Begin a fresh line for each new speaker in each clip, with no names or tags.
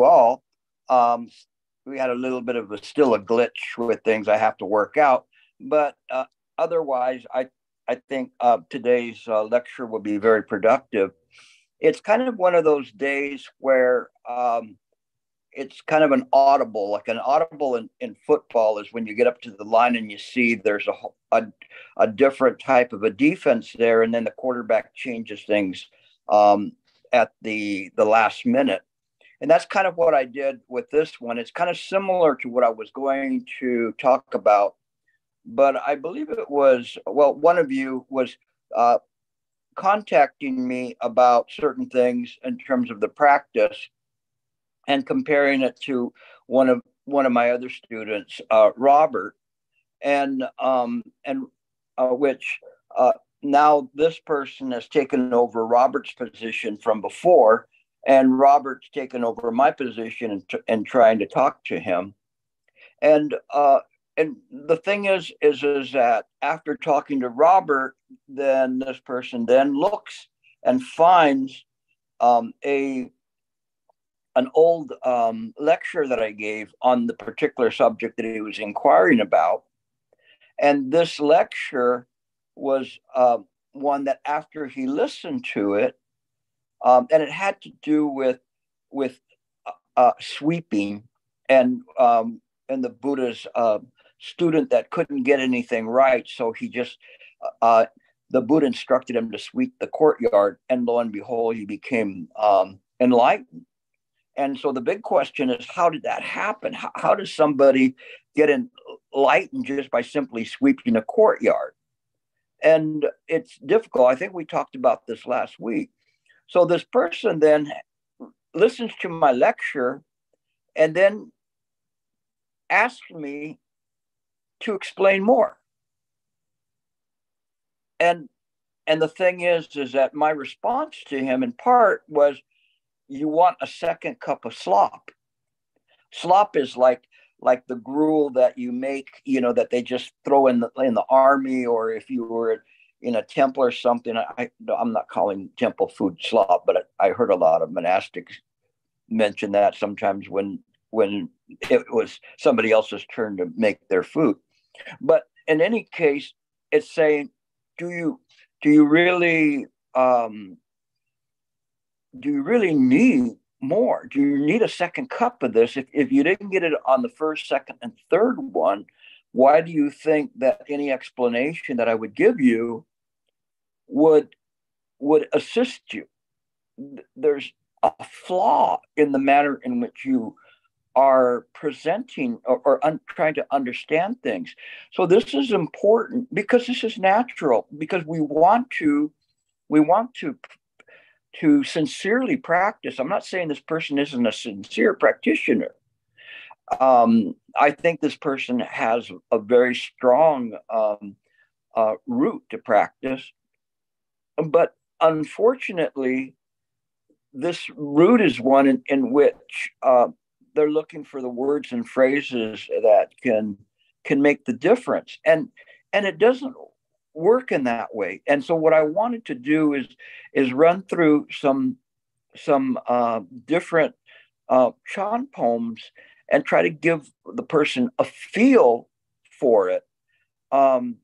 all. Um, we had a little bit of still a glitch with things I have to work out, but otherwise, I think today's lecture will be very productive. It's kind of one of those days where it's kind of an audible, like an audible in football is when you get up to the line and you see there's a different type of a defense there, and then the quarterback changes things at the last minute. And that's kind of what I did with this one. It's kind of similar to what I was going to talk about, but I believe it was, well, one of you was contacting me about certain things in terms of the practice and comparing it to one of my other students, Robert, and which now this person has taken over Robert's position from before, and Robert's taken over my position and trying to talk to him. And the thing is that after talking to Robert, then this person then looks and finds an old lecture that I gave on the particular subject that he was inquiring about. And this lecture was one that after he listened to it, and it had to do with sweeping and the Buddha's student that couldn't get anything right. So he just, the Buddha instructed him to sweep the courtyard, and lo and behold, he became enlightened. And so the big question is, how did that happen? How does somebody get enlightened just by simply sweeping a courtyard? And it's difficult. I think we talked about this last week. So this person then listens to my lecture and then asks me to explain more. And the thing is that my response to him in part was, you want a second cup of slop. Slop is like the gruel that you make, that they just throw in the army, or if you were in a temple or something. I'm not calling temple food slop, but I heard a lot of monastics mention that sometimes when it was somebody else's turn to make their food. But in any case, it's saying, do you really need more? Do you need a second cup of this? If you didn't get it on the first, second, and third one, why do you think that any explanation that I would give you would assist you? There's a flaw in the manner in which you are presenting or trying to understand things. So this is important because this is natural, because we want to sincerely practice. I'm not saying this person isn't a sincere practitioner. I think this person has a very strong route to practice, but unfortunately, this route is one in which they're looking for the words and phrases that can make the difference, and it doesn't work in that way. And so what I wanted to do is run through some different Chan poems and try to give the person a feel for it. And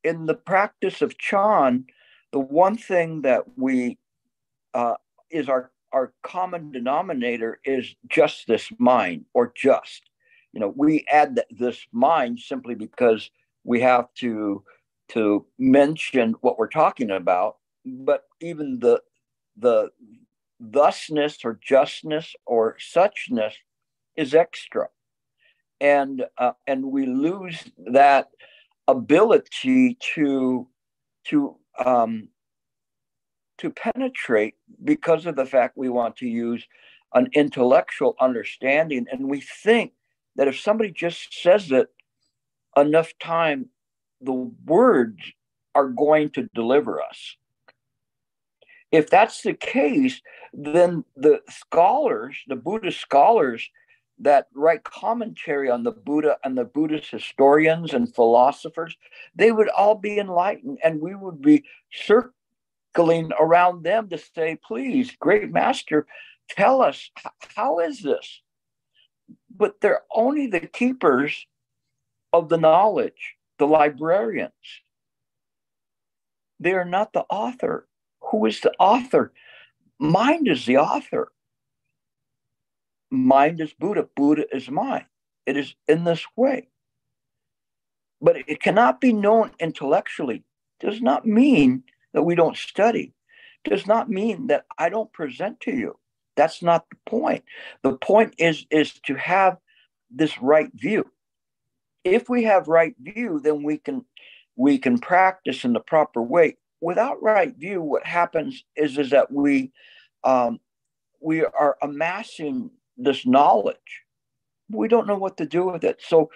in the practice of Chan, the one thing that we is our common denominator is just this mind, or just. We add this mind simply because we have to mention what we're talking about, but even the thusness or justness or suchness is extra, and we lose that ability to penetrate because of the fact we want to use an intellectual understanding, and we think that if somebody just says it enough time, the words are going to deliver us. If that's the case, then the scholars, the Buddhist scholars that write commentary on the Buddha and the Buddhist historians and philosophers, they would all be enlightened, and we would be circling around them to say, please, great master, Tell us, how is this? But they're only the keepers of the knowledge, the librarians. They are not the author. Who is the author? Mind is the author. Mind is Buddha. Buddha is mind. It is in this way. But it cannot be known intellectually. Does not mean that we don't study. Does not mean that I don't present to you. That's not the point. The point is to have this right view. If we have right view, then we can practice in the proper way. Without right view, what happens is that we are amassing this knowledge. We don't know what to do with it. So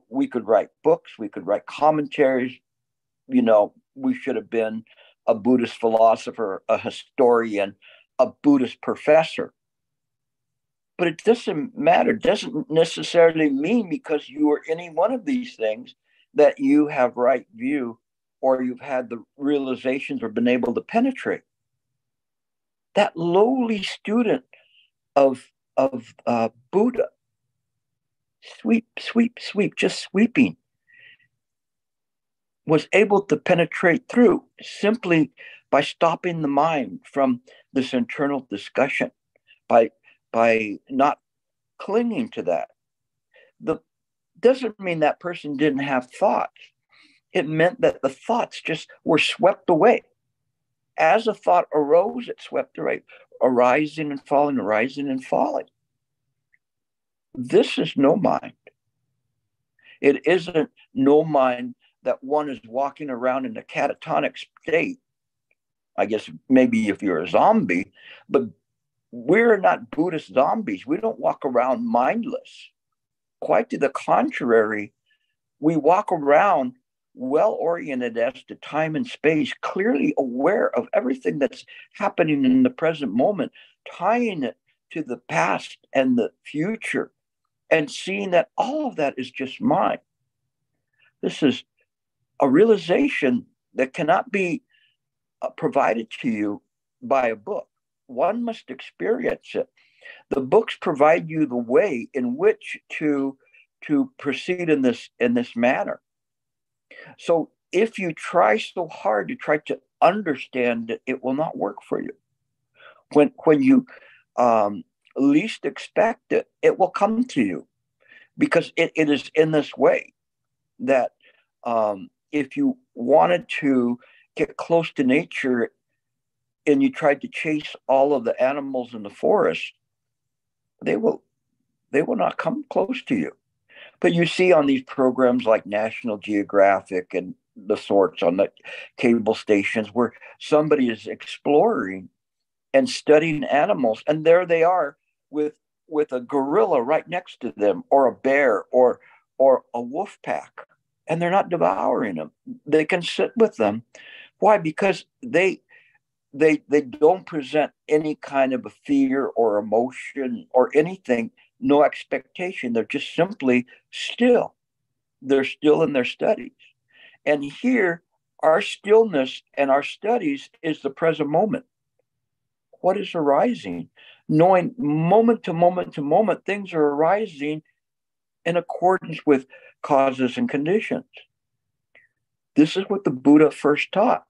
we could write books, we could write commentaries. We should have been a Buddhist philosopher, a historian, a Buddhist professor. But it doesn't matter. It doesn't necessarily mean because you are any one of these things that you have right view or you've had the realizations or been able to penetrate. That lowly student of Buddha, sweep, just sweeping, was able to penetrate through simply by stopping the mind from this internal discussion, by not clinging to that. Doesn't mean that person didn't have thoughts. It meant that the thoughts just were swept away. As a thought arose, it swept away, arising and falling, arising and falling. This is no mind. It isn't no mind that one is walking around in a catatonic state. I guess maybe if you're a zombie, but we're not Buddhist zombies. We don't walk around mindless. Quite to the contrary, we walk around well-oriented as to time and space, clearly aware of everything that's happening in the present moment, tying it to the past and the future, and seeing that all of that is just mind. This is a realization that cannot be provided to you by a book. One must experience it. The books provide you the way in which to proceed in this manner. So if you try so hard to try to understand it, it will not work for you. When you least expect it, it will come to you, because it is in this way that if you wanted to get close to nature and you tried to chase all of the animals in the forest, they will not come close to you. But you see on these programs like National Geographic and the sorts on the cable stations where somebody is exploring and studying animals, and there they are with a gorilla right next to them, or a bear, or a wolf pack, and they're not devouring them. They can sit with them. Why? Because they don't present any kind of a fear or emotion or anything, no expectation. They're just simply still. They're still in their studies. And here, our stillness and our studies is the present moment. What is arising? Knowing moment to moment to moment, things are arising in accordance with causes and conditions. This is what the Buddha first taught,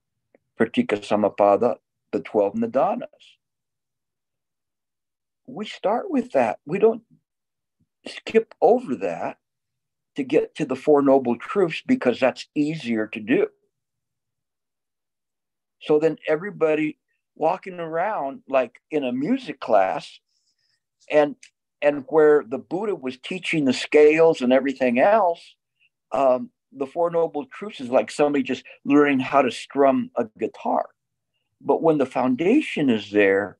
Pratika Samappada, the 12 Nidanas. We start with that. We don't skip over that to get to the Four Noble Truths because that's easier to do. So then everybody walking around like in a music class, and where the Buddha was teaching the scales and everything else, the Four Noble Truths is like somebody just learning how to strum a guitar. But when the foundation is there,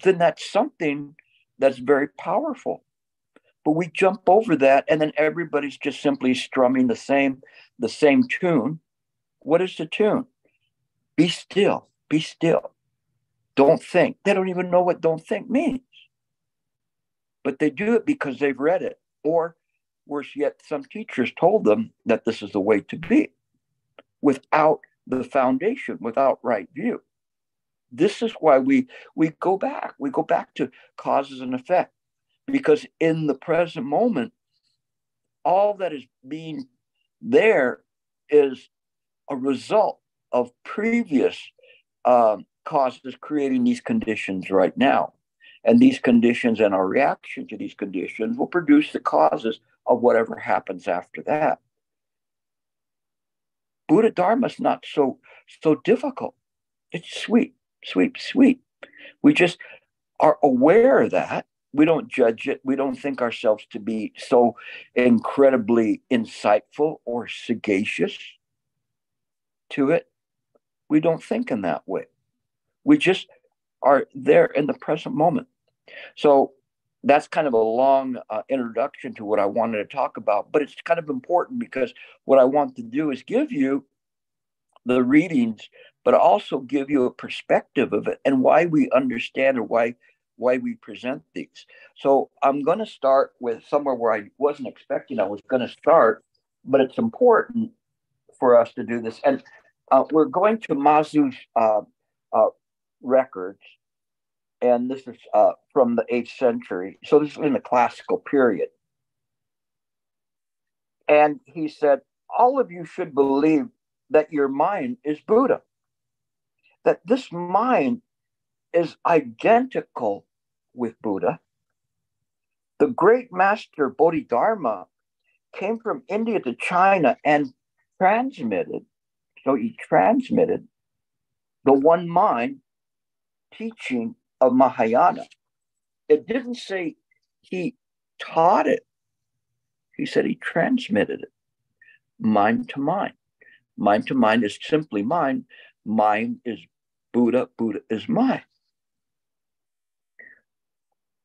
then that's something that's very powerful. But we jump over that, and then everybody's just simply strumming the same tune. What is the tune? Be still, be still. Don't think. They don't even know what don't think means. But they do it because they've read it. Or worse yet, some teachers told them that this is the way to be, without the foundation, without right view. this is why we go back. We go back to causes and effect, because in the present moment, all that is being there is a result of previous causes creating these conditions right now. And these conditions and our reaction to these conditions will produce the causes of whatever happens after that. Buddha Dharma is not so difficult. It's sweet, sweet, sweet. We just are aware of that. We don't judge it. We don't think ourselves to be so incredibly insightful or sagacious to it. We don't think in that way. We just are there in the present moment. So that's kind of a long introduction to what I wanted to talk about, but it's kind of important because what I want to do is give you the readings, but also give you a perspective of it and why we understand or why we present these. So I'm going to start with somewhere where I wasn't expecting I was going to start, but it's important for us to do this. And we're going to Mazu's records, and this is from the 8th century. So this is in the classical period. And he said, all of you should believe that your mind is Buddha, that this mind is identical with Buddha. The great master Bodhidharma came from India to China and transmitted, so he transmitted the one mind teaching of Mahayana. It didn't say he taught it. He said he transmitted it, mind to mind. Mind to mind is simply mind. Mind is Buddha. Buddha is mind.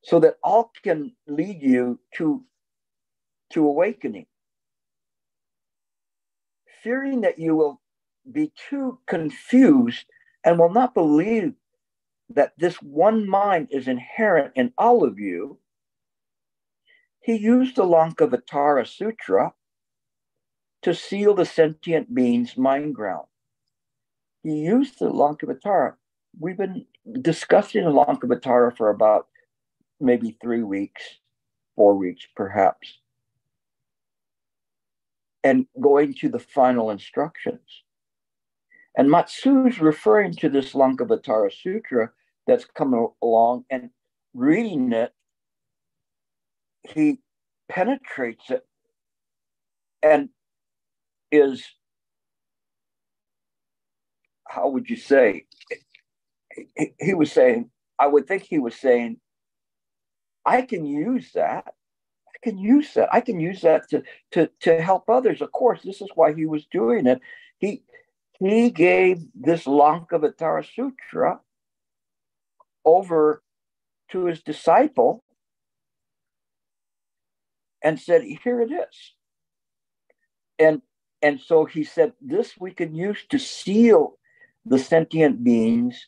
So that all can lead you to awakening. Fearing that you will be too confused and will not believe that this one mind is inherent in all of you, he used the Lankavatara Sutra to seal the sentient being's mind ground. He used the Lankavatara. We've been discussing the Lankavatara for about maybe 3 weeks, 4 weeks perhaps, and going to the final instructions. And Matsu's referring to this Lankavatara Sutra that's coming along, and reading it, he penetrates it and is, how would you say, he was saying, I would think he was saying, I can use that. I can use that. I can use that to help others. Of course, this is why he was doing it. He gave this Lankavatara Sutra over to his disciple and said, here it is. And so he said, this we can use to seal the sentient being's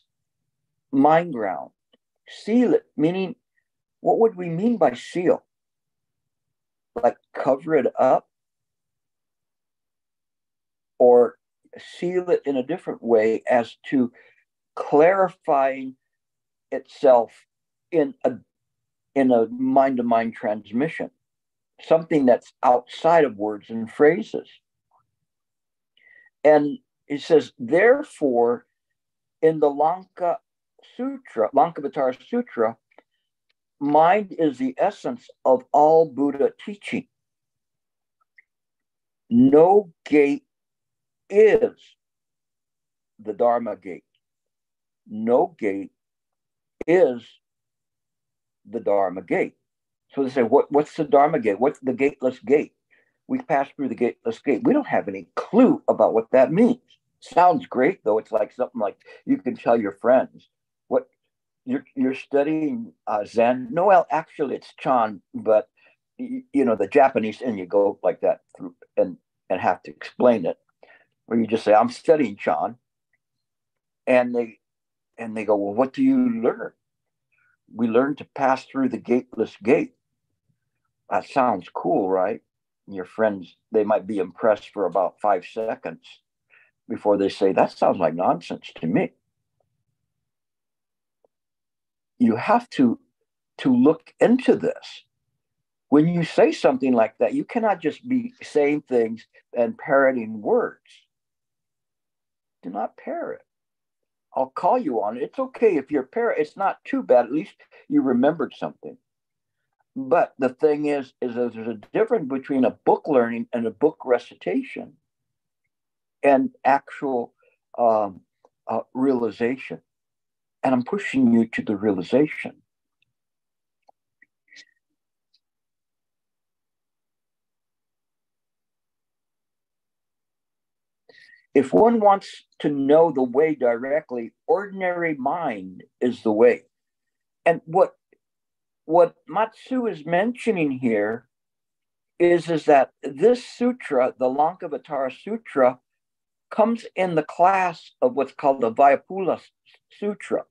mind ground. Seal it, meaning, what would we mean by seal? Like cover it up? Or seal it in a different way as to clarifying itself in a mind-to-mind transmission, something that's outside of words and phrases. And he says, therefore, in the Lankavatara Sutra, mind is the essence of all Buddha teaching. No gate is the Dharma gate. No gate is the Dharma gate. So they say, what's the Dharma gate? What's the gateless gate? We pass through the gateless gate. We don't have any clue about what that means. Sounds great, though. It's like something like you can tell your friends, what you're studying Zen. No, well, actually, it's Chan, but the Japanese, and you go like that through and have to explain it. Or you just say, I'm studying Chan, and they go, well, what do you learn? We learn to pass through the gateless gate. That sounds cool, right? And your friends, they might be impressed for about 5 seconds before they say, that sounds like nonsense to me. you have to look into this. When you say something like that, you cannot just be saying things and parroting words. Do not parrot. I'll call you on it. It's okay if you're parrot. It's not too bad. At least you remembered something. But the thing is that there's a difference between a book learning and a book recitation and actual realization. And I'm pushing you to the realization. If one wants to know the way directly, ordinary mind is the way. And what Matsu is mentioning here is that this sutra, the Lankavatara Sutra, comes in the class of what's called the Vayapula Sutra.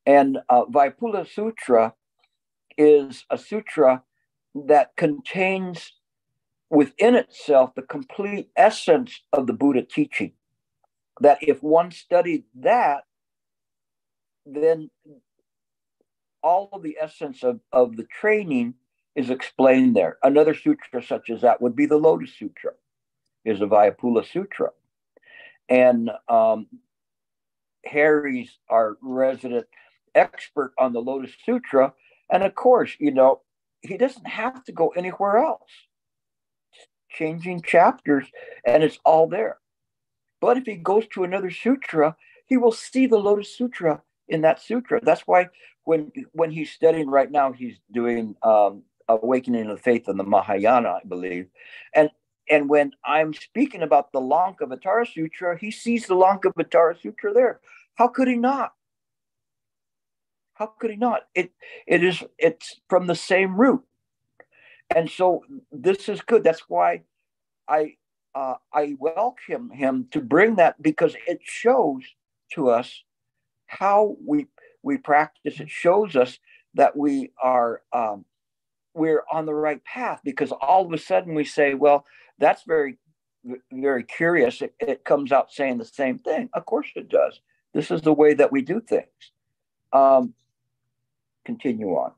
And Vayapula Sutra is a sutra that contains within itself the complete essence of the Buddha teaching. That if one studied that, then all of the essence of the training is explained there. Another sutra such as that would be the Lotus Sutra, is a Vayapula Sutra. And Heirs, our resident expert on the Lotus Sutra, and of course, he doesn't have to go anywhere else. Changing chapters, and it's all there. But if he goes to another sutra, he will see the Lotus Sutra in that sutra. That's why when he's studying right now, he's doing Awakening of the Faith in the Mahayana, I believe. And when I'm speaking about the Lankavatara Sutra, he sees the Lankavatara Sutra there. How could he not? How could he not? It's from the same root. And so this is good. That's why I welcome him to bring that, because it shows to us how we practice. It shows us that we're on the right path, because all of a sudden we say, well, that's very, very curious. It comes out saying the same thing. Of course it does. This is the way that we do things. Continue on.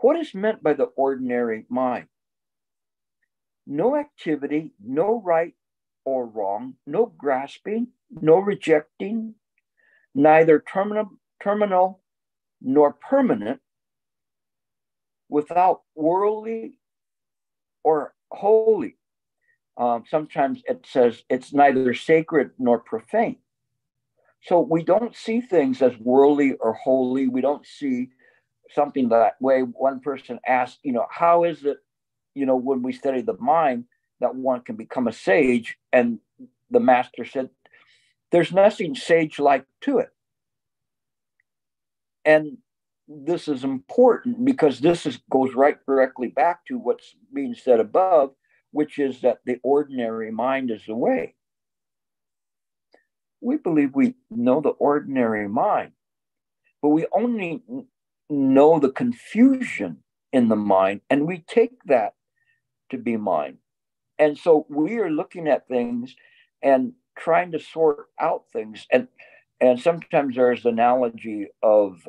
What is meant by the ordinary mind? No activity, no right or wrong, no grasping, no rejecting, neither terminal nor permanent, without worldly or holy. Sometimes it says it's neither sacred nor profane. So we don't see things as worldly or holy. We don't see something that way. One person asked, how is it, when we study the mind, that one can become a sage? And the master said, there's nothing sage-like to it. And this is important, because this goes right directly back to what's being said above, which is that the ordinary mind is the way. We believe we know the ordinary mind, but we only know the confusion in the mind, and we take that to be mind. And so we are looking at things and trying to sort out things. And sometimes there's an analogy of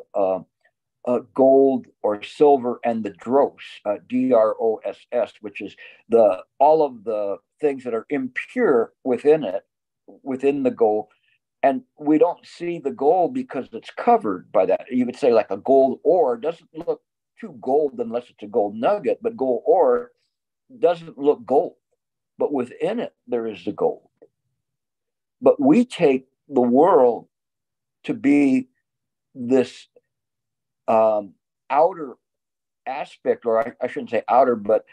gold or silver and the dross, dross, which is all of the things that are impure within it, within the gold. And we don't see the gold because it's covered by that. You would say like a gold ore doesn't look too gold unless it's a gold nugget, but gold ore doesn't look gold. But within it, there is the gold. But we take the world to be this outer aspect, or I shouldn't say outer, but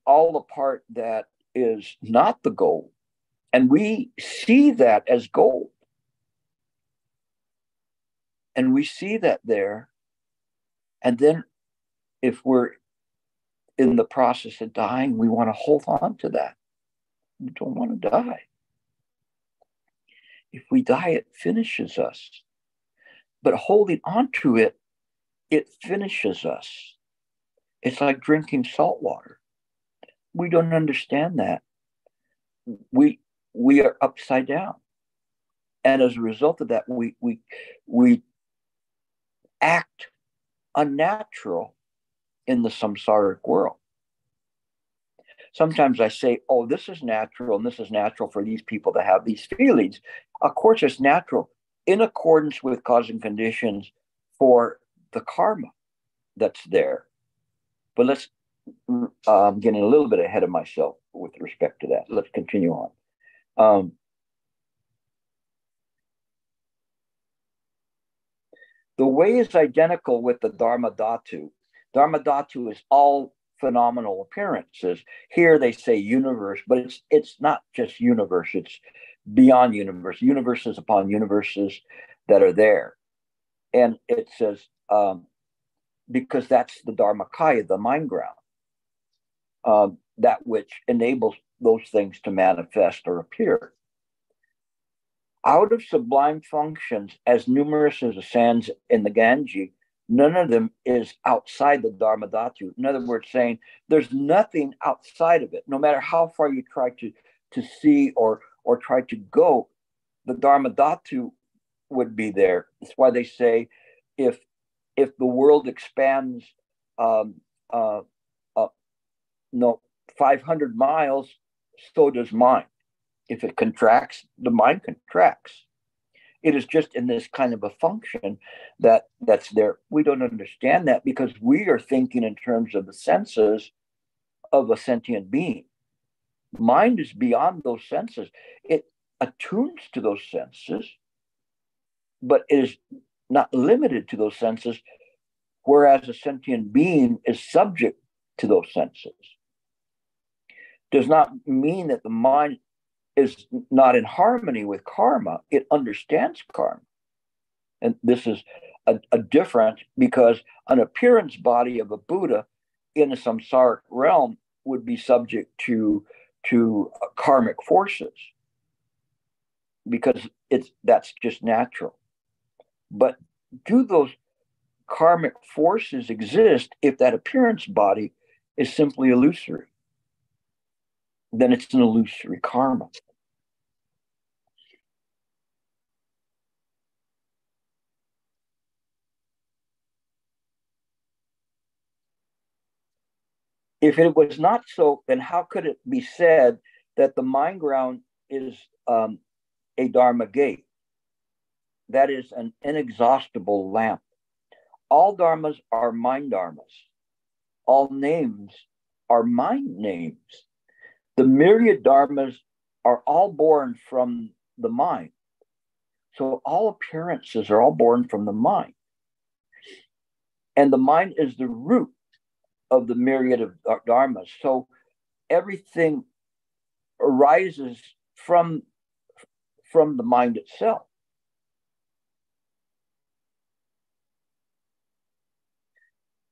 all the part that is not the gold. And we see that as gold. And we see that there. And then if we're in the process of dying, we want to hold on to that. We don't want to die. If we die, it finishes us. But holding on to it, it finishes us. It's like drinking salt water. We don't understand that. We are upside down. And as a result of that, we act unnatural in the samsaric world. Sometimes I say, oh, this is natural, and this is natural for these people to have these feelings. Of course, it's natural in accordance with cause and conditions for the karma that's there. But let's getting a little bit ahead of myself with respect to that. Let's continue on. The way is identical with the Dharma Dhatu. Dharma Dhatu is all phenomenal appearances. Here they say universe, but it's not just universe, it's beyond universe, universes upon universes that are there. And it says, because that's the Dharmakaya, the mind ground, that which enables those things to manifest or appear. Out of sublime functions, as numerous as the sands in the Ganges, none of them is outside the Dharma Dhatu. In other words, saying there's nothing outside of it. No matter how far you try to see or try to go, the Dharma Dhatu would be there. That's why they say if the world expands 500 miles, so does mind. If it contracts, the mind contracts. It is just in this kind of a function that's there. We don't understand that because we are thinking in terms of the senses of a sentient being. Mind is beyond those senses. It attunes to those senses, but it is not limited to those senses, whereas a sentient being is subject to those senses. Does not mean that the mind is not in harmony with karma. It understands karma. And this is a difference because an appearance body of a Buddha in a samsaric realm would be subject to karmic forces because that's just natural. But do those karmic forces exist if that appearance body is simply illusory? Then it's an illusory karma. If it was not so, then how could it be said that the mind ground is a Dharma gate? That is an inexhaustible lamp. All dharmas are mind dharmas. All names are mind names. The myriad dharmas are all born from the mind. So all appearances are all born from the mind. And the mind is the root of the myriad of dharmas. So everything arises from the mind itself.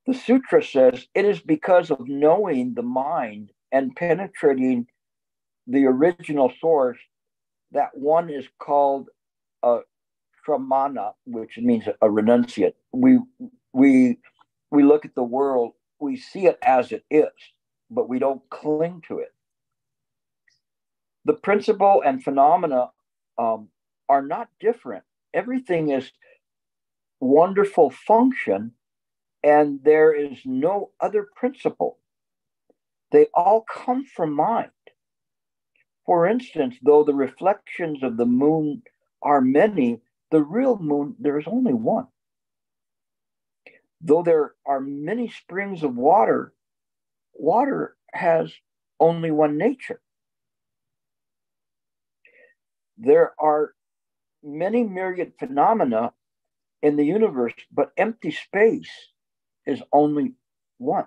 The sutra says it is because of knowing the mind and penetrating the original source that one is called a shramana, which means a renunciate. We look at the world, we see it as it is, but we don't cling to it. The principle and phenomena are not different. Everything is wonderful function, and there is no other principle. They all come from mind. For instance, though the reflections of the moon are many, the real moon, there is only one. Though there are many springs of water, water has only one nature. There are many myriad phenomena in the universe, but empty space is only one.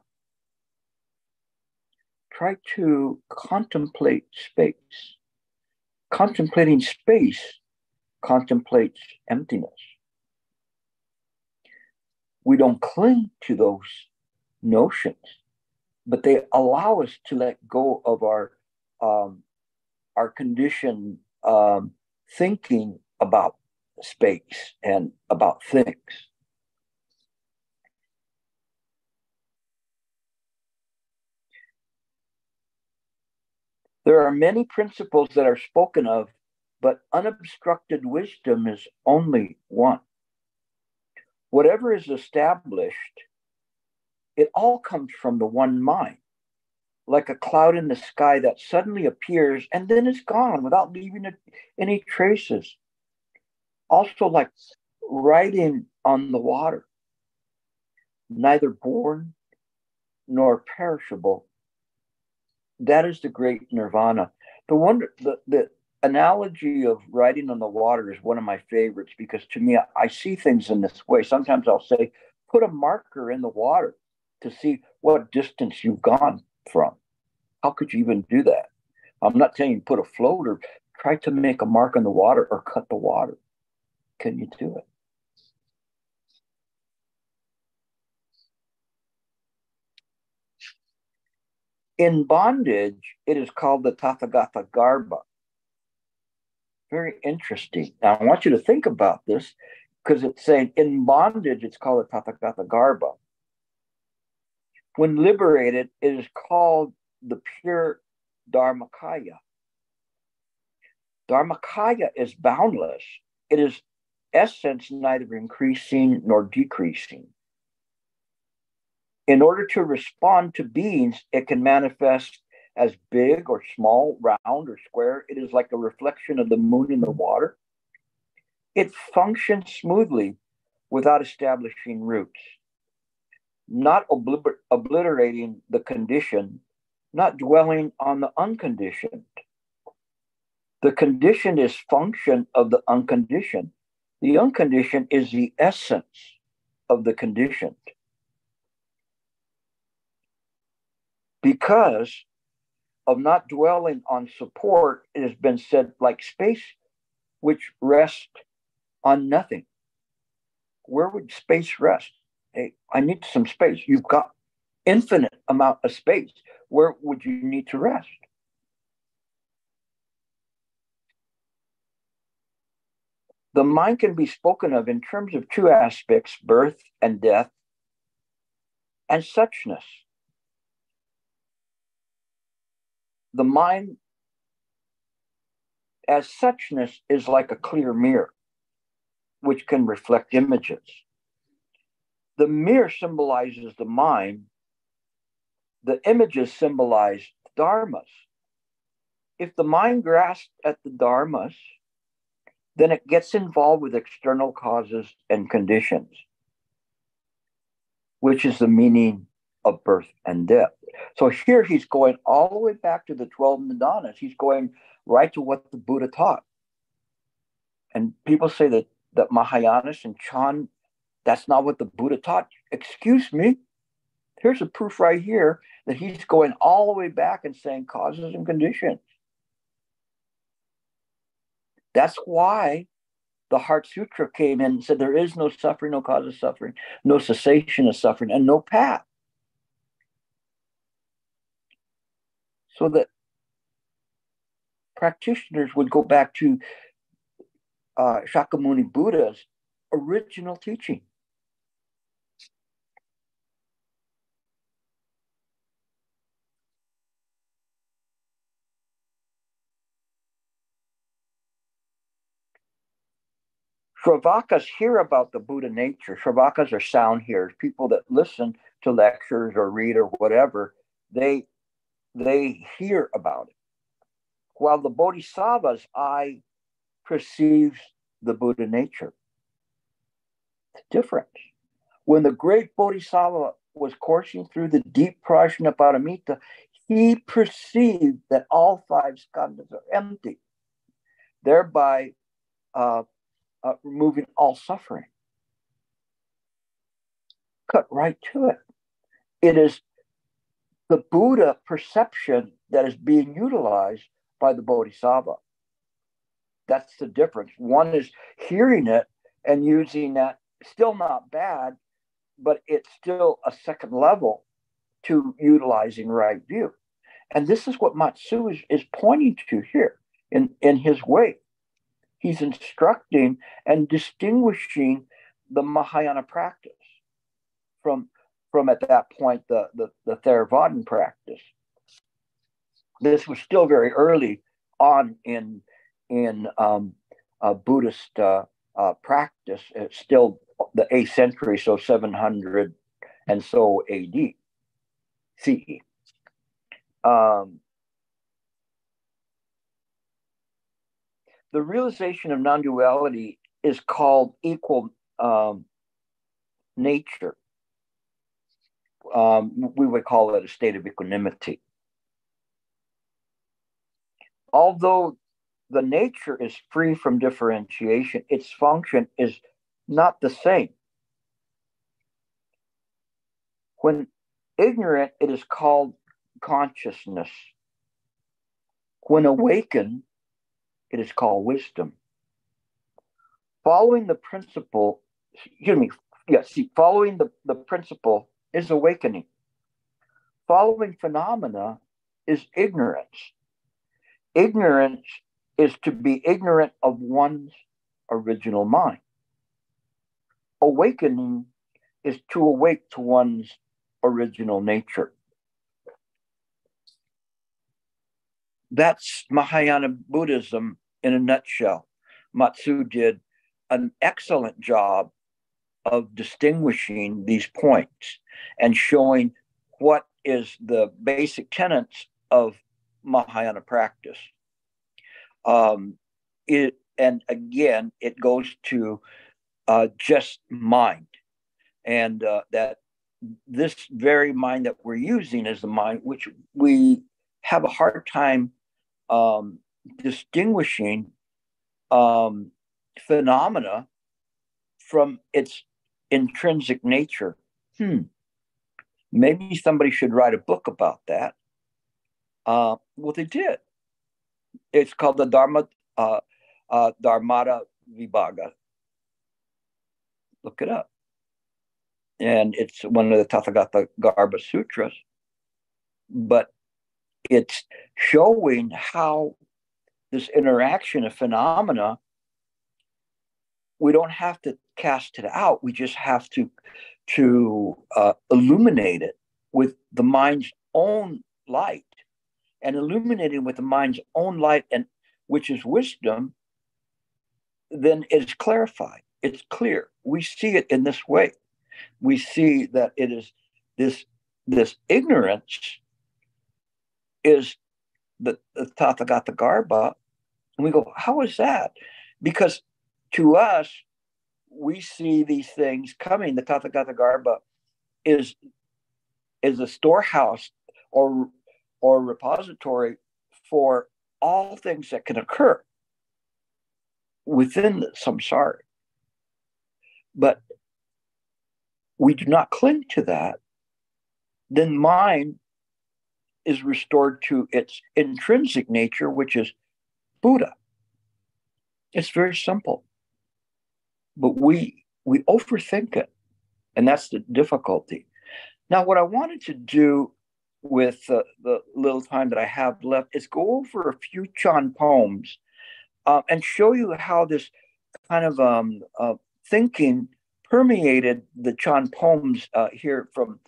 Try to contemplate space. Contemplating space contemplates emptiness. We don't cling to those notions, but they allow us to let go of our conditioned thinking about space and about things. There are many principles that are spoken of but unobstructed wisdom is only one. Whatever is established, it all comes from the one mind, like a cloud in the sky that suddenly appears and then is gone without leaving any traces. Also, like writing on the water, neither born nor perishable. That is the great nirvana. The analogy of writing on the water is one of my favorites, because to me, I see things in this way. Sometimes I'll say, put a marker in the water to see what distance you've gone from. How could you even do that? I'm not saying put a floater, try to make a mark on the water or cut the water. Can you do it? In bondage, it is called the Tathagata Garbha. Very interesting. Now, I want you to think about this, because it's saying in bondage, it's called the Tathagata Garbha. When liberated, it is called the pure Dharmakaya. Dharmakaya is boundless. It is essence neither increasing nor decreasing. In order to respond to beings, it can manifest as big or small, round or square. It is like a reflection of the moon in the water. It functions smoothly without establishing roots, not obliterating the condition, not dwelling on the unconditioned. The conditioned is function of the unconditioned. The unconditioned is the essence of the conditioned. Because of not dwelling on support, it has been said, like space, which rests on nothing. Where would space rest? Hey, I need some space. You've got infinite amount of space. Where would you need to rest? The mind can be spoken of in terms of two aspects, birth and death, and suchness. The mind as suchness is like a clear mirror, which can reflect images. The mirror symbolizes the mind. The images symbolize dharmas. If the mind grasps at the dharmas, then it gets involved with external causes and conditions, which is the meaning of birth and death. So here he's going all the way back to the 12 nidanas. He's going right to what the Buddha taught. And people say that Mahayanas and Chan, that's not what the Buddha taught. Excuse me. Here's a proof right here that he's going all the way back and saying causes and conditions. That's why the Heart Sutra came in and said there is no suffering, no cause of suffering, no cessation of suffering, and no path. So that practitioners would go back to Shakyamuni Buddha's original teaching. Shravakas hear about the Buddha nature. Shravakas are sound hearers, people that listen to lectures or read or whatever. They hear about it. While the Bodhisattva's eye perceives the Buddha nature. It's different. When the great Bodhisattva was coursing through the deep Prajnaparamita, he perceived that all five skandhas are empty, thereby removing all suffering. Cut right to it. It is the Buddha perception that is being utilized by the Bodhisattva. That's the difference. One is hearing it and using that, still not bad, but it's still a second level to utilizing right view. And this is what Matsu is pointing to here in his way. He's instructing and distinguishing the Mahayana practice from at that point the Theravadan practice. This was still very early on in in Buddhist practice. It's still the 8th century, so 700 and so AD, CE. The realization of non-duality is called equal nature. We would call it a state of equanimity. Although the nature is free from differentiation, its function is not the same. When ignorant, it is called consciousness. When awakened, it is called wisdom. Following the principle, following the principle is awakening. Following phenomena is ignorance. Ignorance is to be ignorant of one's original mind. Awakening is to awake to one's original nature. That's Mahayana Buddhism in a nutshell. Matsu did an excellent job of distinguishing these points and showing what is the basic tenets of Mahayana practice. And again, it goes to just mind, and that this very mind that we're using is the mind which we have a hard time distinguishing phenomena from its intrinsic nature. Maybe somebody should write a book about that. Well, they did. It's called the Dharma, Dharmata Vibhaga. Look it up. And it's one of the Tathagata Garbha Sutras. But it's showing how this interaction of phenomena, we don't have to cast it out. We just have to illuminate it with the mind's own light. And illuminating with the mind's own light, and which is wisdom, then it's clarified. It's clear. We see it in this way. We see that it is this ignorance is the Tathagata Garbha. And we go, how is that? Because to us, we see these things coming. The Tathagata Garbha is a storehouse or repository for all things that can occur within the samsara. But we do not cling to that, then mind is restored to its intrinsic nature, which is Buddha. It's very simple. But we overthink it, and that's the difficulty. Now, what I wanted to do with the little time that I have left is go over a few Chan poems and show you how this kind of thinking permeated the Chan poems here from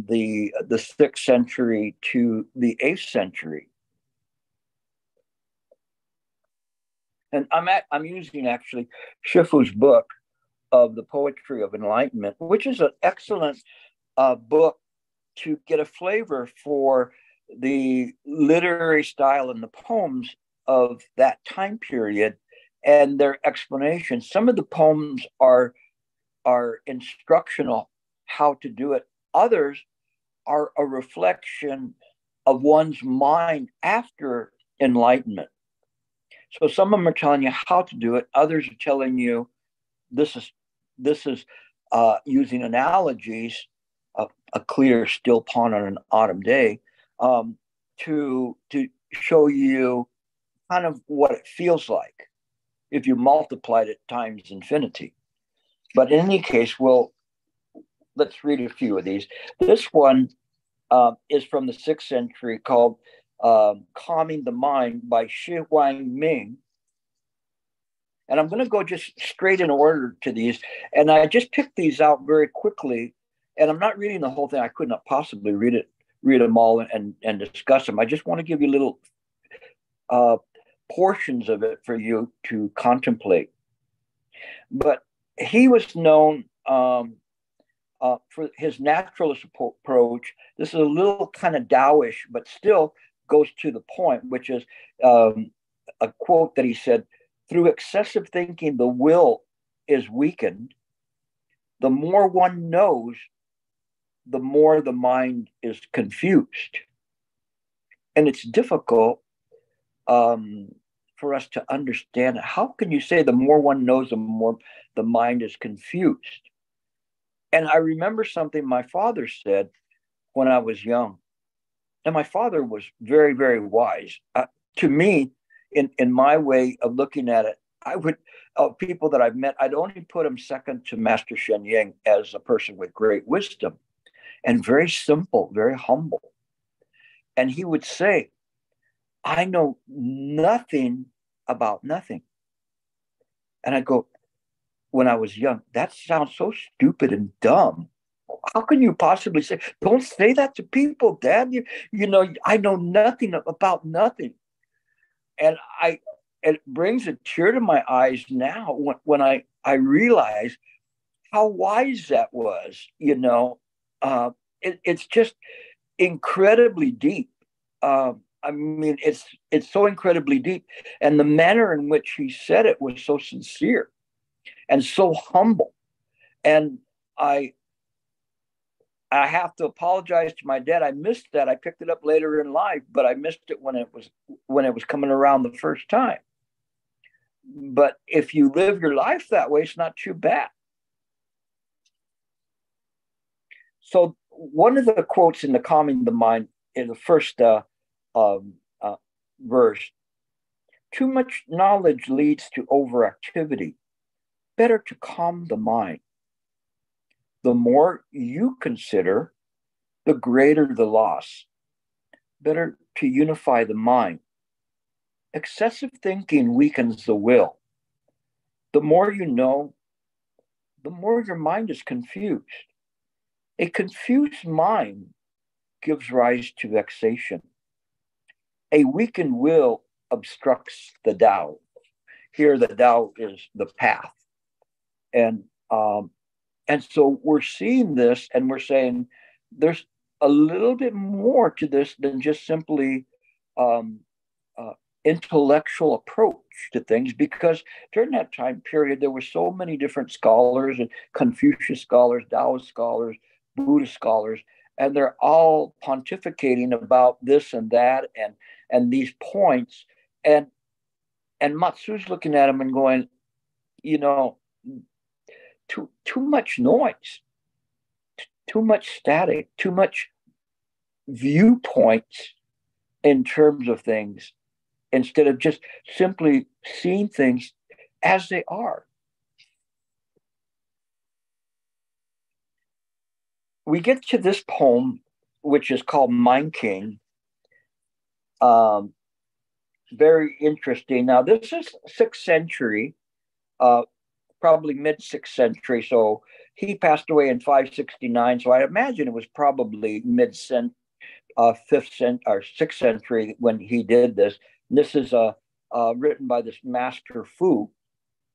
the 6th century to the 8th century. And I'm using actually Shifu's book of the Poetry of Enlightenment, which is an excellent book to get a flavor for the literary style and the poems of that time period and their explanations. Some of the poems are instructional how to do it. Others are a reflection of one's mind after enlightenment. So some of them are telling you how to do it. Others are telling you this is using analogies, a clear still pond on an autumn day, to show you kind of what it feels like if you multiplied it times infinity. But in any case, let's read a few of these. This one is from the 6th century, called Calming the Mind by Shi Huang Ming. And I'm going to go just straight in order to these. And I just picked these out very quickly. And I'm not reading the whole thing. I could not possibly read them all and discuss them. I just want to give you little portions of it for you to contemplate. But he was known for his naturalist approach. This is a little kind of Taoish, but still goes to the point, which is a quote that he said, "Through excessive thinking, the will is weakened. The more one knows, the more the mind is confused." And it's difficult for us to understand. How can you say the more one knows, the more the mind is confused? And I remember something my father said when I was young. And my father was very, very wise. To me, in my way of looking at it, I would, people that I've met, I'd only put him second to Master Sheng as a person with great wisdom and very simple, very humble. And he would say, "I know nothing about nothing." And I go, when I was young, that sounds so stupid and dumb. How can you possibly say, don't say that to people, Dad? You know, I know nothing about nothing. And it brings a tear to my eyes now when I realize how wise that was. You know, it's just incredibly deep. I mean, it's so incredibly deep, and the manner in which he said it was so sincere and so humble. And I have to apologize to my dad. I missed that. I picked it up later in life, but I missed it when it was coming around the first time. But if you live your life that way, it's not too bad. So one of the quotes in the Calming the Mind in the first verse: "Too much knowledge leads to overactivity. Better to calm the mind. The more you consider, the greater the loss. Better to unify the mind. Excessive thinking weakens the will. The more you know, the more your mind is confused. A confused mind gives rise to vexation. A weakened will obstructs the Tao." Here, the Tao is the path. And so we're seeing this, and we're saying there's a little bit more to this than just simply intellectual approach to things, because during that time period, there were so many different scholars, and Confucius scholars, Taoist scholars, Buddhist scholars, and they're all pontificating about this and that and these points. And Matsu's looking at him and going, you know, too much noise, too much static, too much viewpoints in terms of things, instead of just simply seeing things as they are. We get to this poem, which is called Mind King. Very interesting. Now, this is 6th century, probably mid-6th century. So he passed away in 569. So I imagine it was probably mid-5th or 6th century when he did this. And this is written by this Master Fu.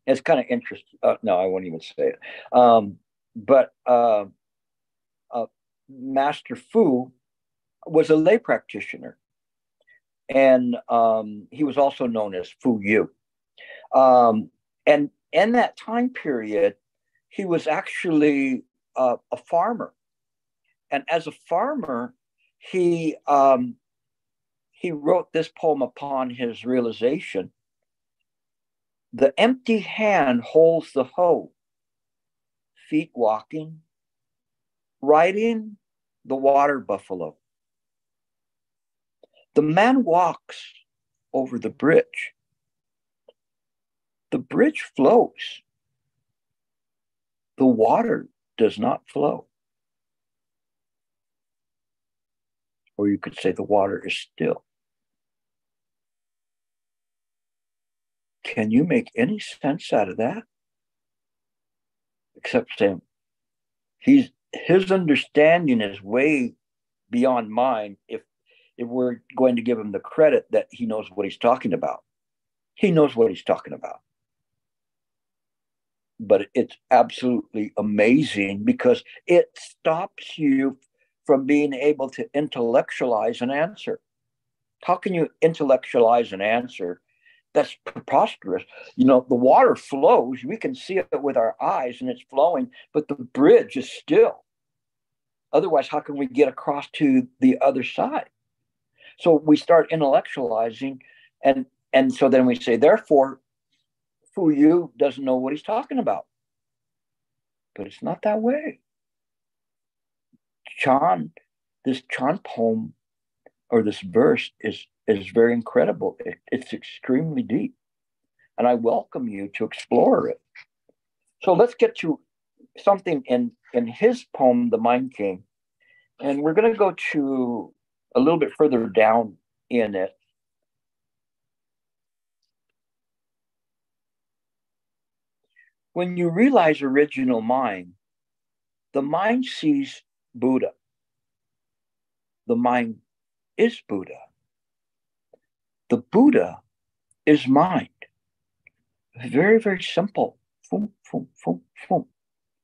It's kind of interesting. No, I won't even say it. But Master Fu was a lay practitioner. And he was also known as Fu Yu. And in that time period, he was actually a farmer. And as a farmer, he wrote this poem upon his realization: "The empty hand holds the hoe, feet walking, riding the water buffalo. The man walks over the bridge. The bridge flows. The water does not flow." Or you could say the water is still. Can you make any sense out of that? Except saying his understanding is way beyond mine if we're going to give him the credit that he knows what he's talking about. He knows what he's talking about. But it's absolutely amazing because it stops you from being able to intellectualize an answer. How can you intellectualize an answer? That's preposterous. You know, the water flows, we can see it with our eyes and it's flowing, but the bridge is still. Otherwise, how can we get across to the other side? So we start intellectualizing, and so then we say, therefore, Fu Yu doesn't know what he's talking about. But it's not that way. This Chan poem or this verse is very incredible. It's extremely deep. And I welcome you to explore it. So let's get to something in his poem, The Mind King. And we're going to go to a little bit further down in it. When you realize original mind, the mind sees Buddha. The mind is Buddha. The Buddha is mind. Very, very simple. Foom, foom, foom, foom,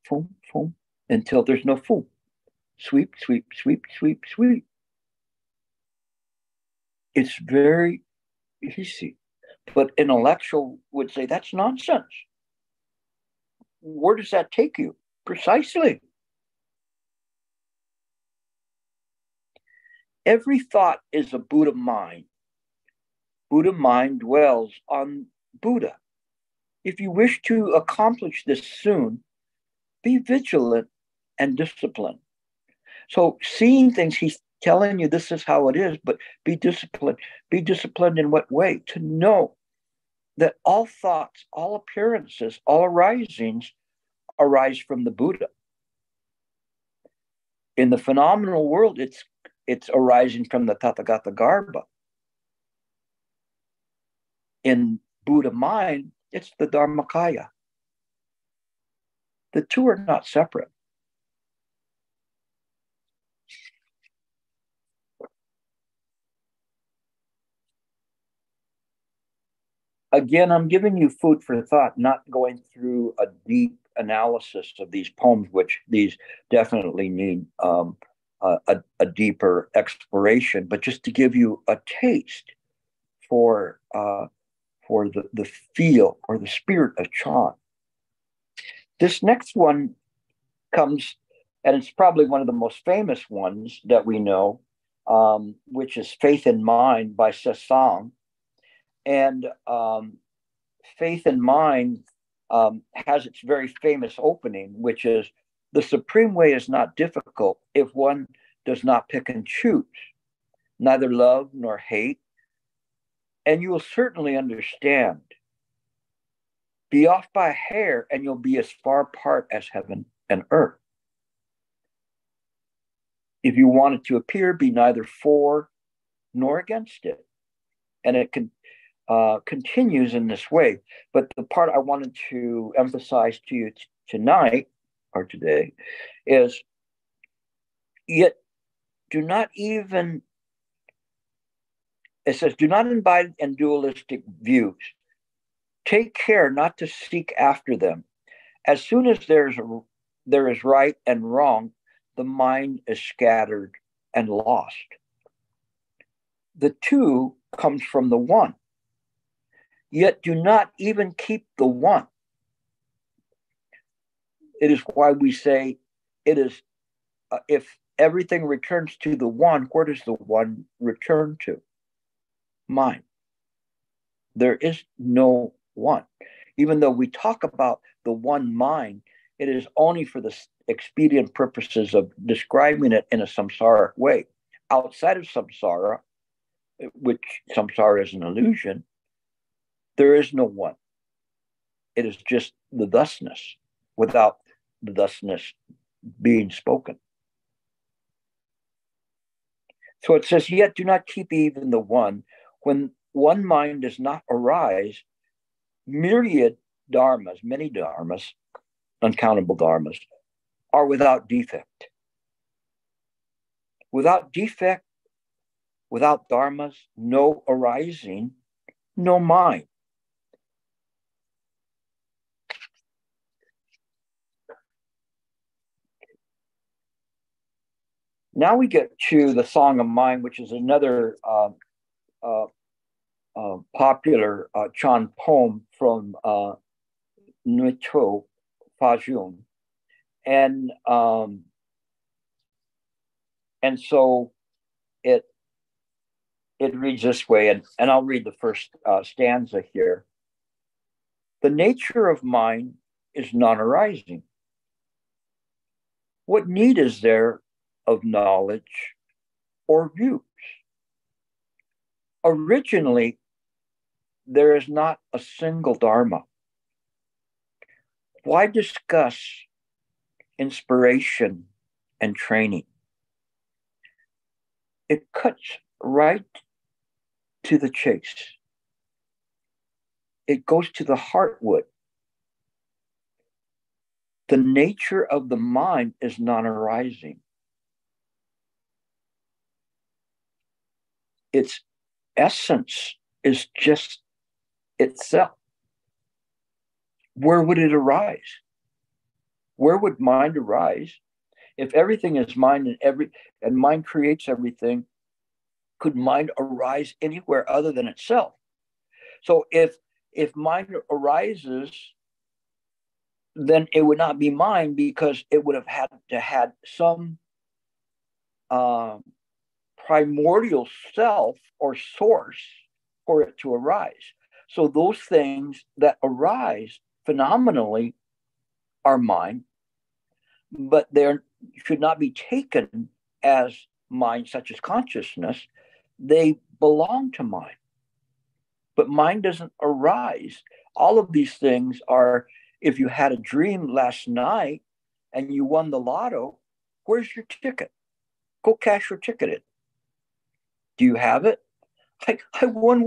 foom, foom, until there's no foom. Sweep, sweep, sweep, sweep, sweep. It's very easy. But intellectual would say that's nonsense. Where does that take you? Precisely. Every thought is a Buddha mind. Buddha mind dwells on Buddha. If you wish to accomplish this soon, be vigilant and disciplined. So seeing things, he's telling you this is how it is, but be disciplined. Be disciplined in what way? To know that all thoughts, all appearances, all arisings arise from the Buddha. In the phenomenal world, it's arising from the Tathagata Garbha. In Buddha mind, it's the Dharmakaya. The two are not separate. Again, I'm giving you food for thought, not going through a deep analysis of these poems, which these definitely need a deeper exploration, but just to give you a taste for the feel or the spirit of Chan. This next one comes, and it's probably one of the most famous ones that we know, which is Faith in Mind by Sesang. And Faith in Mind has its very famous opening, which is, the supreme way is not difficult if one does not pick and choose, neither love nor hate, and you will certainly understand. Be off by a hair and you'll be as far apart as heaven and earth. If you want it to appear, be neither for nor against it. And it continues in this way. But the part I wanted to emphasize to you tonight or today is, yet do not even, it says, do not imbibe in dualistic views. Take care not to seek after them. As soon as there is right and wrong, the mind is scattered and lost. The two comes from the one. Yet do not even keep the one. It is why we say it is, if everything returns to the one, where does the one return to? Mind. There is no one. Even though we talk about the one mind, it is only for the expedient purposes of describing it in a samsaric way. Outside of samsara, which samsara is an illusion, there is no one. It is just the thusness without the thusness being spoken. So it says, yet do not keep even the one. When one mind does not arise, myriad dharmas, many dharmas, uncountable dharmas, are without defect. Without defect, without dharmas, no arising, no mind. Now we get to the Song of Mind, which is another uh, popular Chan poem from Nuito Fajun. And so it reads this way, and I'll read the first stanza here. The nature of mind is non-arising. What need is there of knowledge or views? Originally, there is not a single Dharma. Why discuss inspiration and training? It cuts right to the chase. It goes to the heartwood. The nature of the mind is non-arising. Its essence is just itself. Where would it arise? Where would mind arise? If everything is mind and mind creates everything, could mind arise anywhere other than itself? So if mind arises, then it would not be mind, because it would have had to had some primordial self or source for it to arise. So those things that arise phenomenally are mind, but they should not be taken as mind, such as consciousness. They belong to mind, but mind doesn't arise. All of these things are, if you had a dream last night and you won the lotto, where's your ticket? Go cash your ticket in. Do you have it? I won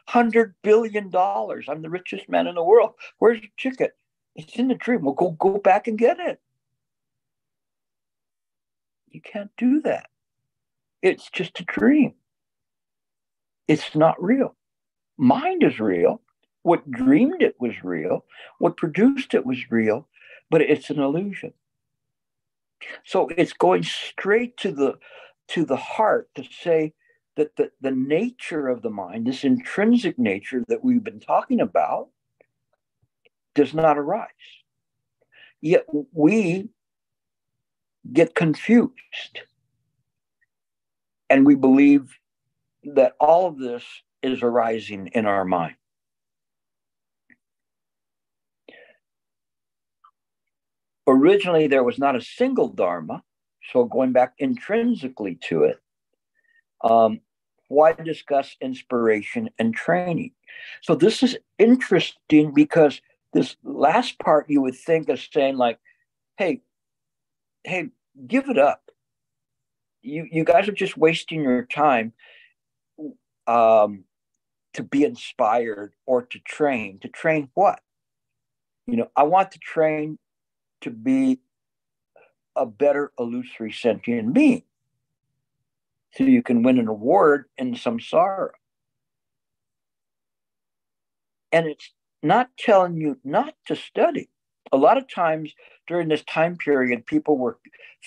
$100 billion. I'm the richest man in the world. Where's your ticket? It's in the dream. Well, go back and get it. You can't do that. It's just a dream. It's not real. Mind is real. What dreamed it was real. What produced it was real, but it's an illusion. So it's going straight to the heart to say that the nature of the mind, this intrinsic nature that we've been talking about, does not arise. Yet we get confused, and we believe that all of this is arising in our mind. Originally, there was not a single Dharma, so going back intrinsically to it, why discuss inspiration and training? So this is interesting, because this last part you would think of saying like, hey, give it up. You guys are just wasting your time to be inspired or to train. To train what? I want to train to be a better illusory sentient being, so you can win an award in samsara. And it's not telling you not to study. A lot of times during this time period, people were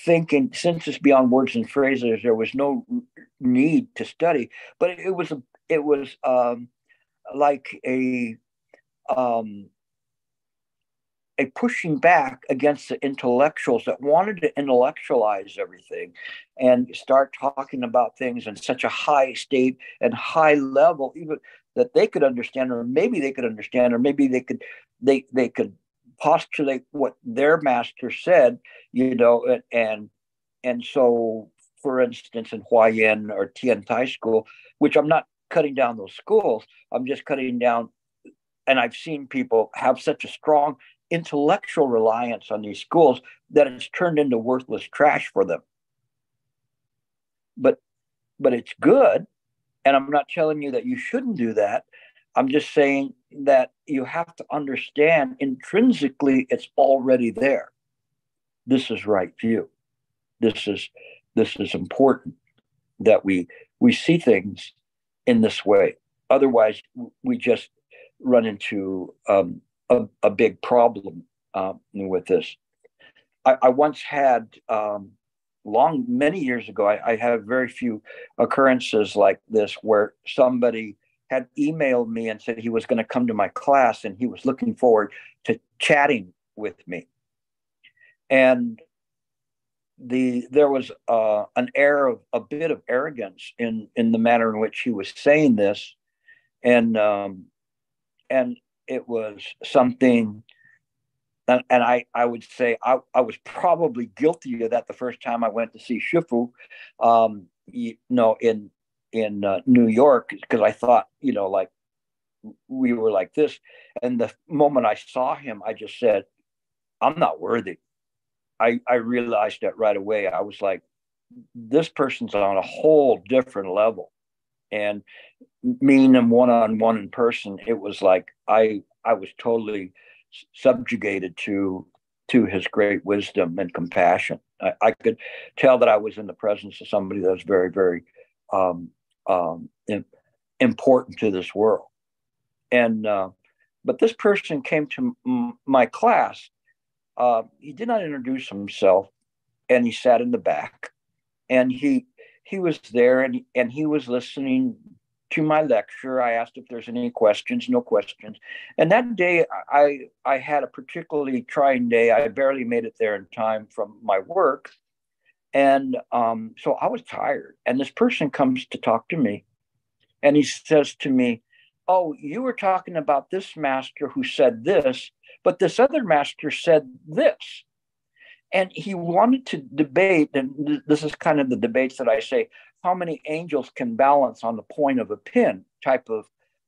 thinking, since it's beyond words and phrases, there was no need to study. But it was like a pushing back against the intellectuals that wanted to intellectualize everything and start talking about things in such a high state and high level, even that they could understand, or maybe they could understand, or maybe they could postulate what their master said, and so, for instance, in Huayan or Tian Tai school, which I'm not cutting down those schools, I'm just cutting down, and I've seen people have such a strong intellectual reliance on these schools that it's turned into worthless trash for them. But it's good, and I'm not telling you that you shouldn't do that. I'm just saying that you have to understand intrinsically it's already there. This is right view. This is important that we see things in this way. Otherwise, we just run into a big problem with this. I once had many years ago, I have very few occurrences like this where somebody had emailed me and said he was going to come to my class and he was looking forward to chatting with me. And there was an air of a bit of arrogance in the manner in which he was saying this, and it was something. And I would say I was probably guilty of that the first time I went to see Shifu, in New York, because I thought, like we were like this. And the moment I saw him, I just said, I'm not worthy. I realized that right away. I was like, this person's on a whole different level. And meeting him one-on-one in person, it was like I was totally subjugated to his great wisdom and compassion. I could tell that I was in the presence of somebody that was very, very important to this world. And but this person came to my class. He did not introduce himself, and he sat in the back, and he was there, and he was listening to my lecture. I asked if there's any questions, no questions. And that day I had a particularly trying day. I barely made it there in time from my work. And so I was tired. And this person comes to talk to me, and he says to me, oh, you were talking about this master who said this, but this other master said this. And he wanted to debate, and this is kind of the debates that I say, how many angels can balance on the point of a pin type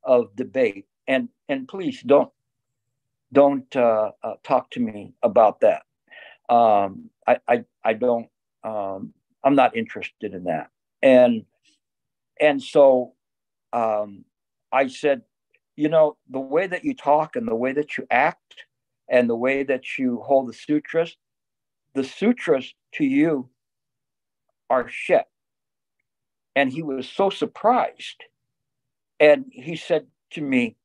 of debate. And please don't talk to me about that. I don't. I'm not interested in that. And so I said, the way that you talk and the way that you act and the way that you hold the sutras to you are shit. And he was so surprised. And he said to me,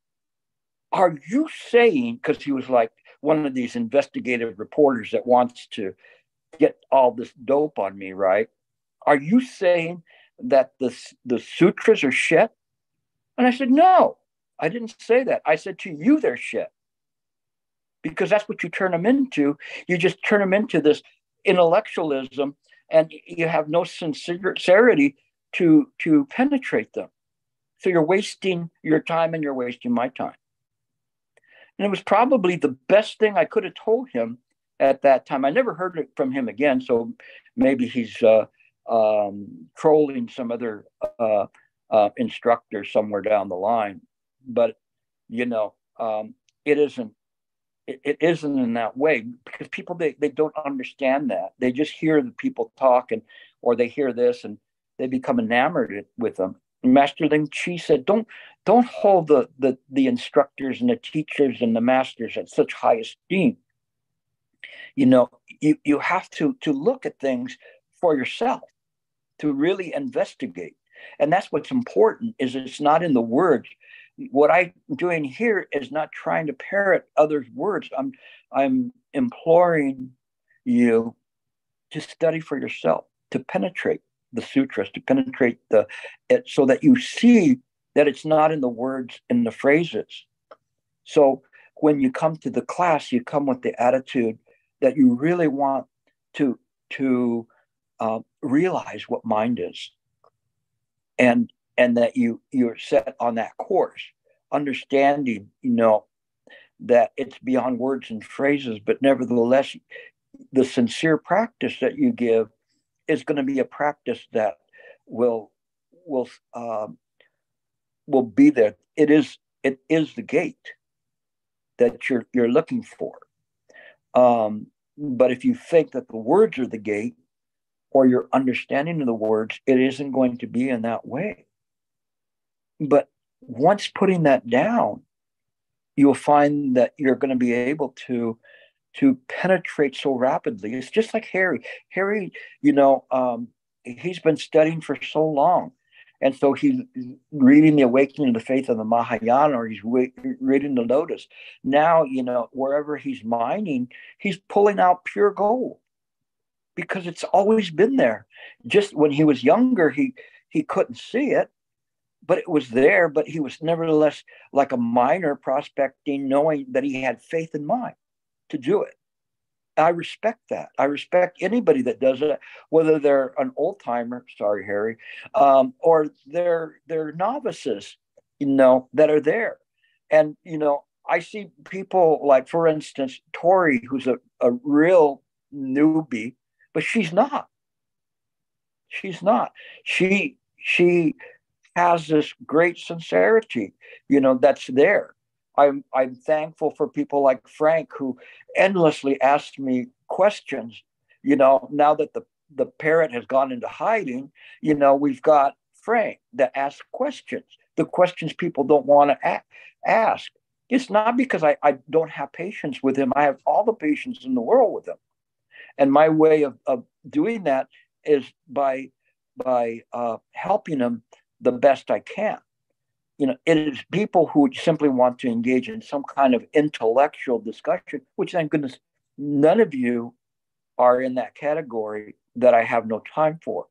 are you saying, because he was like one of these investigative reporters that wants to get all this dope on me, right? Are you saying that the sutras are shit? And I said, no, I didn't say that. I said to you, they're shit. Because that's what you turn them into. You just turn them into this intellectualism, and you have no sincerity to penetrate them. So you're wasting your time and you're wasting my time. And it was probably the best thing I could have told him at that time. I never heard it from him again. So maybe he's trolling some other instructor somewhere down the line. But, it isn't in that way, because people, they don't understand that. They just hear the people talk, or they hear this and they become enamored with them. Master Ling Chi said, don't hold the instructors and the teachers and the masters at such high esteem. You have to look at things for yourself, to really investigate. And that's what's important, is it's not in the words. What I'm doing here is not trying to parrot others' words. I'm imploring you to study for yourself, to penetrate the sutras, to penetrate it, so that you see that it's not in the words and the phrases. So when you come to the class, you come with the attitude that you really want to realize what mind is, and that you're set on that course, understanding, that it's beyond words and phrases, but nevertheless, the sincere practice that you give is going to be a practice that will be there. It is the gate that you're looking for. But if you think that the words are the gate, or your understanding of the words, it isn't going to be in that way. But once putting that down, you'll find that you're going to be able to penetrate so rapidly. It's just like Harry. Harry, he's been studying for so long. And so he's reading the Awakening of the Faith of the Mahayana, or he's reading the Lotus. Now, wherever he's mining, he's pulling out pure gold. because it's always been there. Just when he was younger, he couldn't see it, but it was there. But he was nevertheless like a miner prospecting, knowing that he had faith in mind to do it. I respect that. I respect anybody that does it, whether they're an old timer, sorry, Harry, or they're novices, that are there. And, I see people like, for instance, Tori, who's a real newbie, but she's not. She's not. She has this great sincerity, that's there. I'm thankful for people like Frank, who endlessly asked me questions. Now that the parrot has gone into hiding, we've got Frank that asks questions, the questions people don't want to ask. It's not because I don't have patience with him. I have all the patience in the world with him. And my way of doing that is by helping him the best I can. It is people who simply want to engage in some kind of intellectual discussion, which, thank goodness, none of you are in that category, that I have no time for.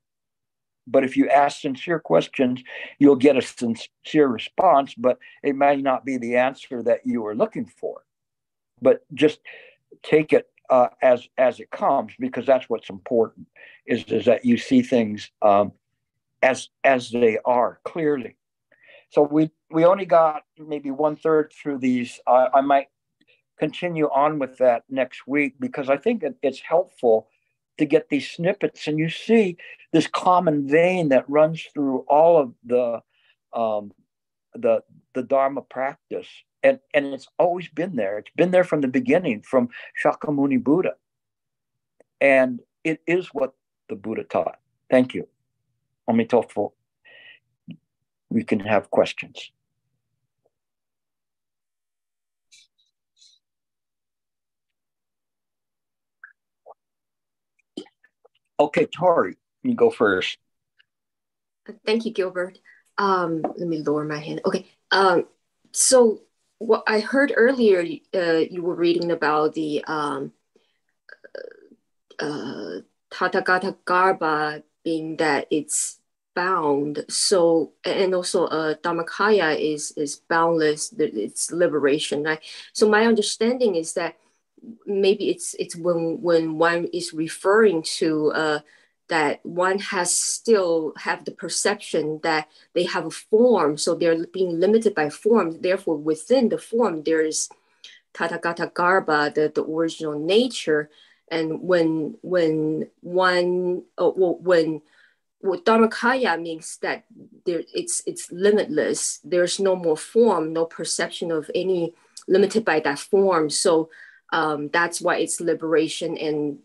But if you ask sincere questions, you'll get a sincere response, but it may not be the answer that you were looking for. But just take it as it comes, because that's what's important, is that you see things as they are clearly. So we only got maybe 1/3 through these. I might continue on with that next week, because I think it's helpful to get these snippets, and you see this common vein that runs through all of the Dharma practice, and it's always been there. It's been there from the beginning, from Shakyamuni Buddha, and it is what the Buddha taught. Thank you. Omitofo. We can have questions. Okay, Tori, you go first.
Thank you, Gilbert. Let me lower my hand. Okay. So what I heard earlier, you were reading about the Tathagata Garba, being that it's bound. So, and also Dharmakaya is boundless, it's liberation, right? So my understanding is that maybe it's when one is referring to that one has still have the perception that they have a form, so they're being limited by form. Therefore, within the form, there is Tathagata Garba, the original nature. And when Dharmakaya means that it's limitless. There's no more form, no perception of any limited by that form. So that's why it's liberation, and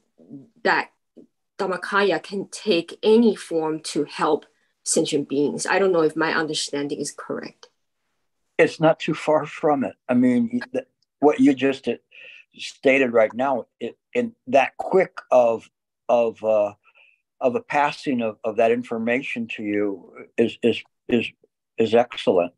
that Dharmakaya can take any form to help sentient beings. I don't know if my understanding is correct.
It's not too far from it. I mean, what you just stated right now, in that quick of a passing of that information to you is excellent.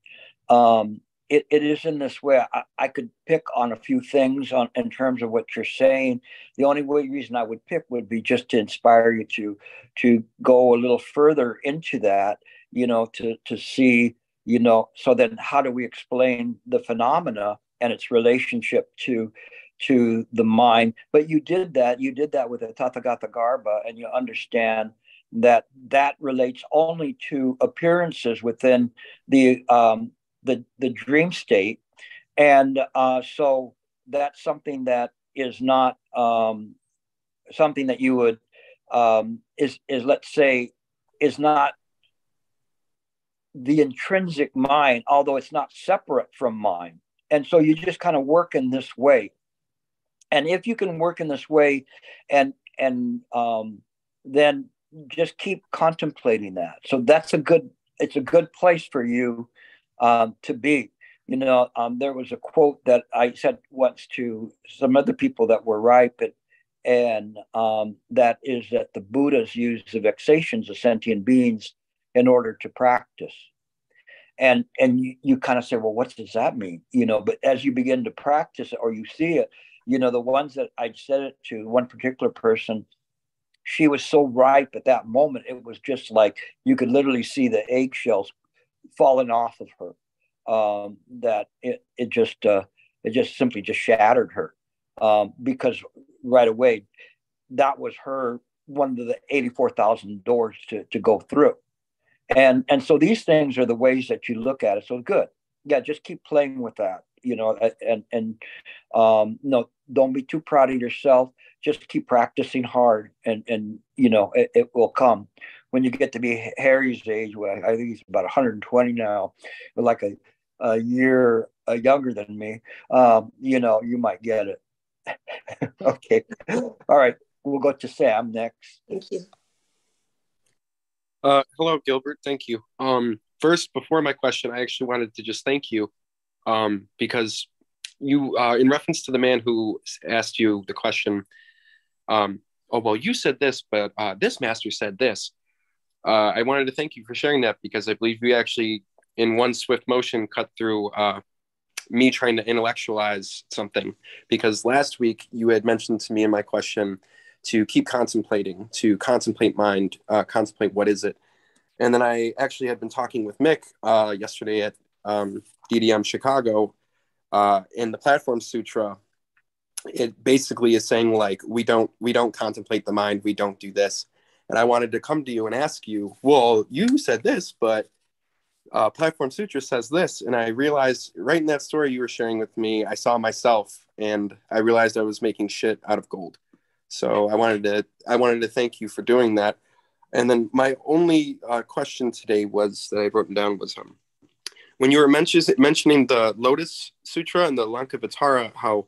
It is in this way. I could pick on a few things in terms of what you're saying. The only reason I would pick would be just to inspire you to go a little further into that, to see, so then how do we explain the phenomena and its relationship to the mind? But you did that with the Tathagata Garba, and you understand that relates only to appearances within the dream state, and so that's something that is not something that you would is let's say is not the intrinsic mind, although it's not separate from mind. And so you just kind of work in this way, and if you can work in this way, and then just keep contemplating that. So it's a good place for you to be. There was a quote that I said once to some other people that were ripe, and that is that the Buddha's use the vexations of sentient beings in order to practice. And you kind of say, well, what does that mean? But as you begin to practice it, or you see it, the ones that I said it to, one particular person she was so ripe at that moment. It was just like you could literally see the eggshells falling off of her. That it just simply just shattered her, because right away that was her one of the 84,000 doors to go through. And so these things are the ways that you look at it. So good. Yeah, just keep playing with that, and no, don't be too proud of yourself. Just keep practicing hard, and it will come. When you get to be Harry's age, well, I think he's about 120 now, like a year younger than me, you might get it. Okay. All right. We'll go to Sam next.
Thank you.
Hello, Gilbert. Thank you. First, before my question, I actually wanted to just thank you, because you, in reference to the man who asked you the question, oh, well, you said this, but this master said this. I wanted to thank you for sharing that, because I believe you actually, in one swift motion, cut through me trying to intellectualize something. Because last week you had mentioned to me in my question to keep contemplating, to contemplate mind, contemplate what is it. And then I actually had been talking with Mick yesterday at DDM Chicago, in the Platform Sutra. It basically is saying, like, we don't contemplate the mind, we don't do this. And I wanted to come to you and ask you, well, you said this, but Platform Sutra says this. And I realized right in that story you were sharing with me, I saw myself, and I realized I was making shit out of gold. So I wanted to thank you for doing that. And then my only question today was that I wrote down was, when you were mentioning the Lotus Sutra and the Lankavatara, how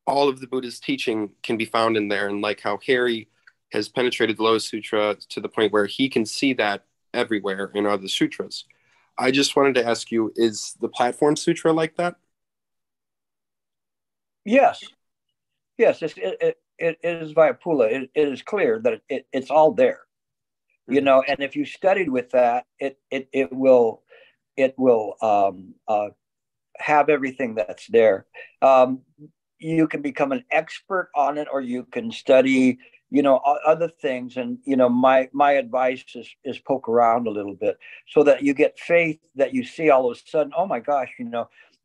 all of the Buddha's teaching can be found in there, and like how Harry has penetrated the Lotus Sutra to the point where he can see that everywhere in other sutras. I just wanted to ask you, is the Platform Sutra like that?
Yes. It is Vayapula. It is clear that it's all there, and if you studied with that, it will have everything that's there. You can become an expert on it, or you can study, other things. And, my advice is poke around a little bit, so that you get faith, that you see all of a sudden, oh my gosh,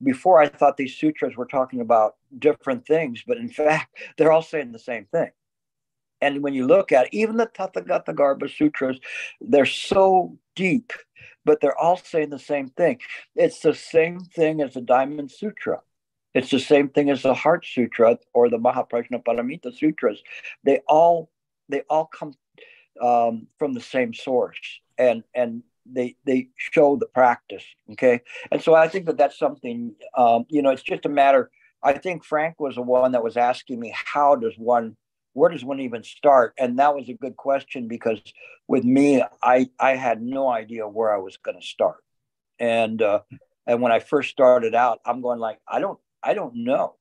before I thought these sutras were talking about different things, but in fact, they're all saying the same thing. And when you look at even the Tathagata Garbha sutras, they're so deep, but they're all saying the same thing. It's the same thing as the Diamond Sutra. It's the same thing as the Heart Sutra or the Mahaprajnaparamita Sutras. They all come from the same source, and they show the practice. Okay, and so I think that's something. It's just a matter. I think Frank was the one that was asking me, where does one even start? And that was a good question, because with me, I had no idea where I was going to start. And when I first started out, I'm going like, I don't know.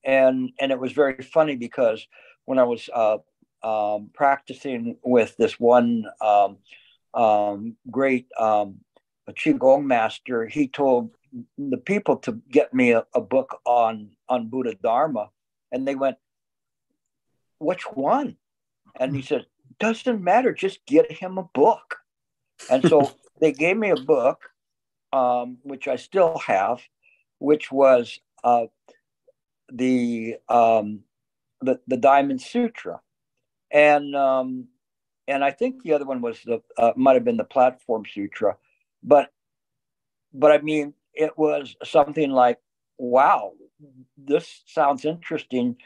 And it was very funny, because when I was practicing with this one great Qigong master, he told the people to get me a book on Buddha Dharma. And they went, which one? And he said, doesn't matter, just get him a book. And so they gave me a book, which I still have, which was the Diamond Sutra, and I think the other one was might have been the Platform Sutra, but I mean, it was something like, wow, this sounds interesting,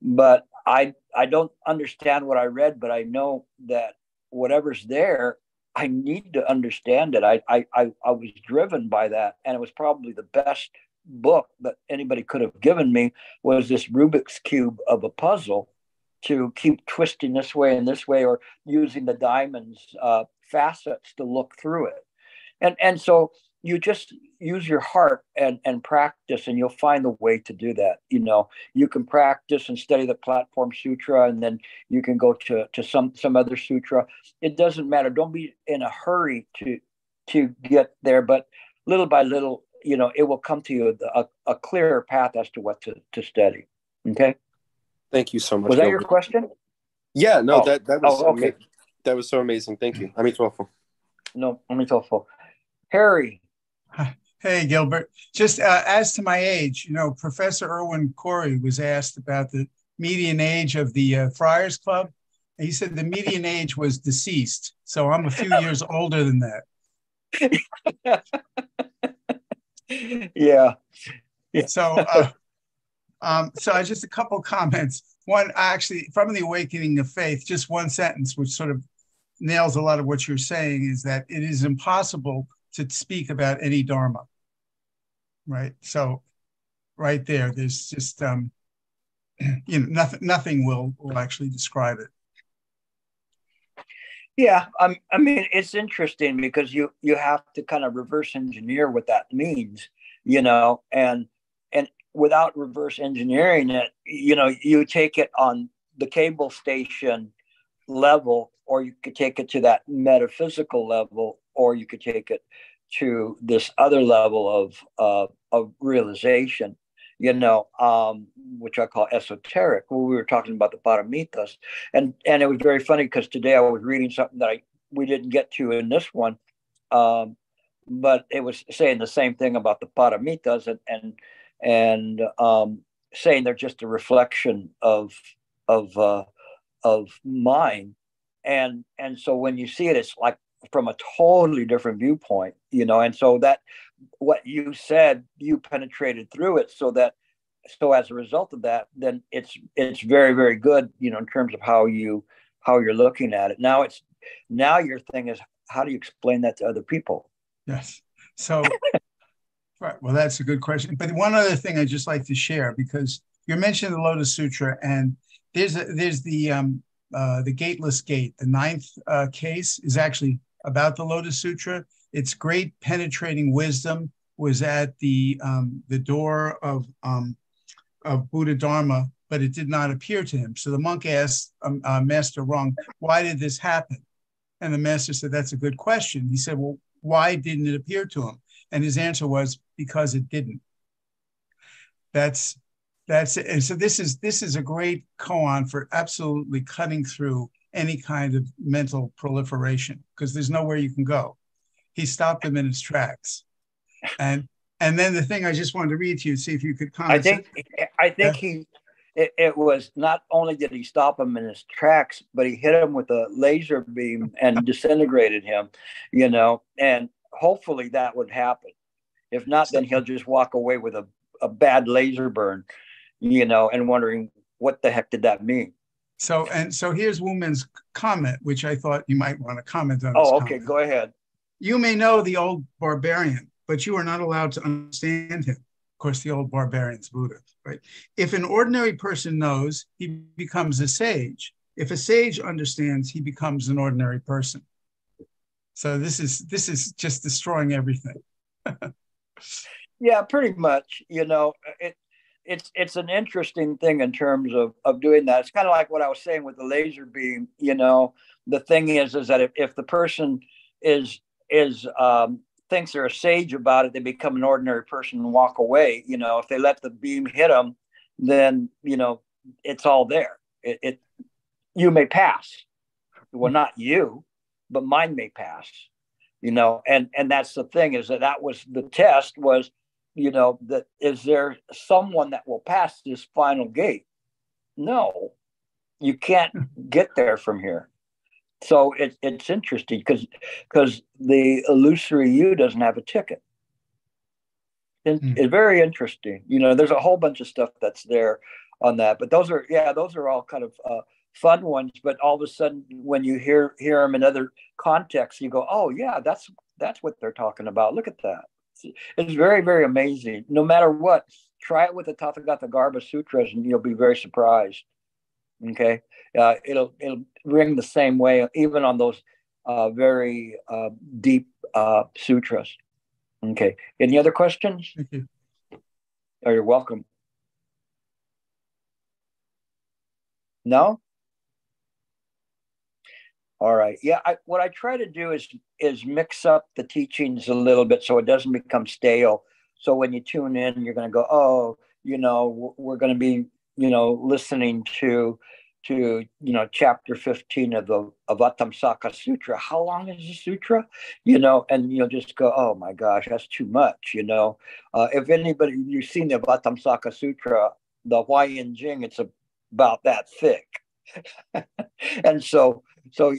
but I don't understand what I read, but I know that whatever's there, I need to understand it. I was driven by that, and it was probably the best book that anybody could have given me, was this Rubik's Cube of a puzzle to keep twisting this way and this way, or using the diamond's facets to look through it. And so you just use your heart and practice, and you'll find the way to do that. You can practice and study the Platform Sutra, and then you can go to some other sutra. It doesn't matter. Don't be in a hurry to get there, but little by little, it will come to you a clearer path as to what to study. Okay.
Thank you so much.
Was that your question?
Yeah, no, that was
okay.
That was so amazing. Thank you. Amitabha.
No, Amitabha. Harry.
Hey, Gilbert. Just as to my age, Professor Irwin Corey was asked about the median age of the Friars Club. And he said the median age was deceased. So I'm a few years older than that.
Yeah.
So, just a couple comments. One, actually, from the Awakening of Faith, just one sentence, which sort of nails a lot of what you're saying, is that it is impossible to speak about any Dharma. Right. So right there, there's just, nothing will actually describe it.
Yeah. I mean, it's interesting because you have to kind of reverse engineer what that means, and without reverse engineering it, you take it on the cable station level, or you could take it to that metaphysical level, or you could take it to this other level of realization, which I call esoteric. Well, we were talking about the paramitas, and it was very funny because today I was reading something that we didn't get to in this one, but it was saying the same thing about the paramitas, and saying they're just a reflection of mind, and so when you see it, it's like from a totally different viewpoint, and so that what you said, you penetrated through it, so as a result of that, then it's very, very good, in terms of how you're looking at it. Now your thing is, how do you explain that to other people?
Yes. So, right. Well, that's a good question. But one other thing I'd just like to share, because you're mentioning the Lotus Sutra, and there's the Gateless Gate. The ninth case is actually about the Lotus Sutra. Its great penetrating wisdom was at the door of Buddha Dharma, but it did not appear to him. So the monk asked Master Rung, why did this happen? And the master said, that's a good question. He said, well, why didn't it appear to him? And his answer was, because it didn't. That's it. And so this is a great koan for absolutely cutting through any kind of mental proliferation, because there's nowhere you can go. He stopped him in his tracks. And then the thing I just wanted to read to you, see if you could comment.
I think it was not only did he stop him in his tracks, but he hit him with a laser beam and disintegrated him, and hopefully that would happen. If not, then he'll just walk away with a bad laser burn, and wondering what the heck did that mean.
So here's Wumen's comment, which I thought you might want to comment on.
Oh, okay, go ahead.
You may know the old barbarian, but you are not allowed to understand him. Of course, the old barbarian's Buddha, right? If an ordinary person knows, he becomes a sage. If a sage understands, he becomes an ordinary person. So this is just destroying everything.
Yeah, pretty much. It's an interesting thing in terms of doing that. It's kind of like what I was saying with the laser beam. The thing is that if the person is thinks they're a sage about it, they become an ordinary person and walk away. If they let the beam hit them, then it's all there. You may pass. Well, not you, but mine may pass. And that's the thing, is that was the test was, that is there someone that will pass this final gate? No, you can't get there from here. So it's interesting because the illusory you doesn't have a ticket. It's very interesting. There's a whole bunch of stuff that's there on that, but those are all kind of fun ones. But all of a sudden, when you hear them in other contexts, you go, oh yeah, that's what they're talking about. Look at that. It's very, very amazing. No matter what, try it with the Tathagata Garbha Sutras, and you'll be very surprised. Okay, it'll ring the same way, even on those very deep sutras. Okay. Any other questions?
Thank you.
Oh, you're welcome. No? All right. Yeah. What I try to do is mix up the teachings a little bit so it doesn't become stale. So when you tune in, you're going to go, oh, we're going to be, listening to chapter 15 of the Avatamsaka Sutra. How long is the sutra? And you'll just go, oh my gosh, that's too much. If anybody, you've seen the Avatamsaka Sutra, the Huayan Jing, it's about that thick. And so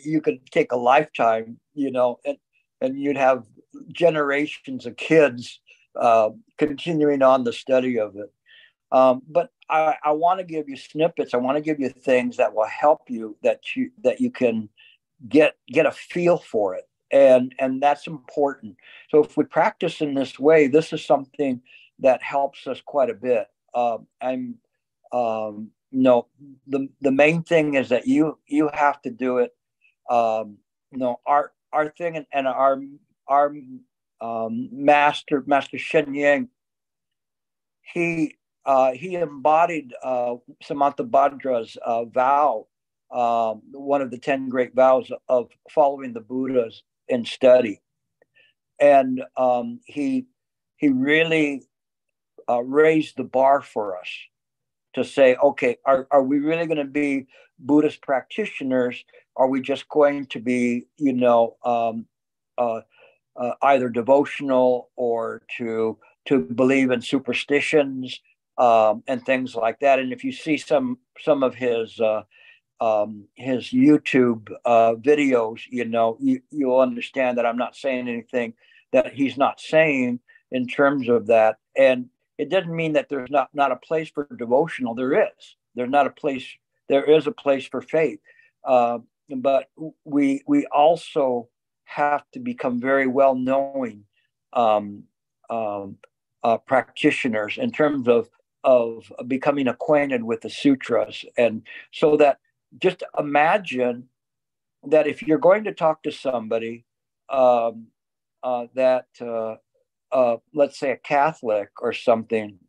you could take a lifetime, and you'd have generations of kids continuing on the study of it. But I want to give you snippets. I want to give you things that will help you, that you can get a feel for it, and that's important. So if we practice in this way, this is something that helps us quite a bit. The main thing is that you have to do it. Our thing, and our master Sheng, he embodied Samantabhadra's vow, one of the 10 great vows of following the Buddhas in study, and he really raised the bar for us to say, okay, are we really going to be Buddhist practitioners? Are we just going to be, either devotional or to believe in superstitions and things like that? And if you see some of his YouTube videos, you'll understand that I'm not saying anything that he's not saying in terms of that. And it doesn't mean that there's not a place for devotional. There is. There's not a place. There is a place for faith, but we also have to become very well-knowing practitioners in terms of becoming acquainted with the sutras, and so that, just imagine that if you're going to talk to somebody that let's say a Catholic or something,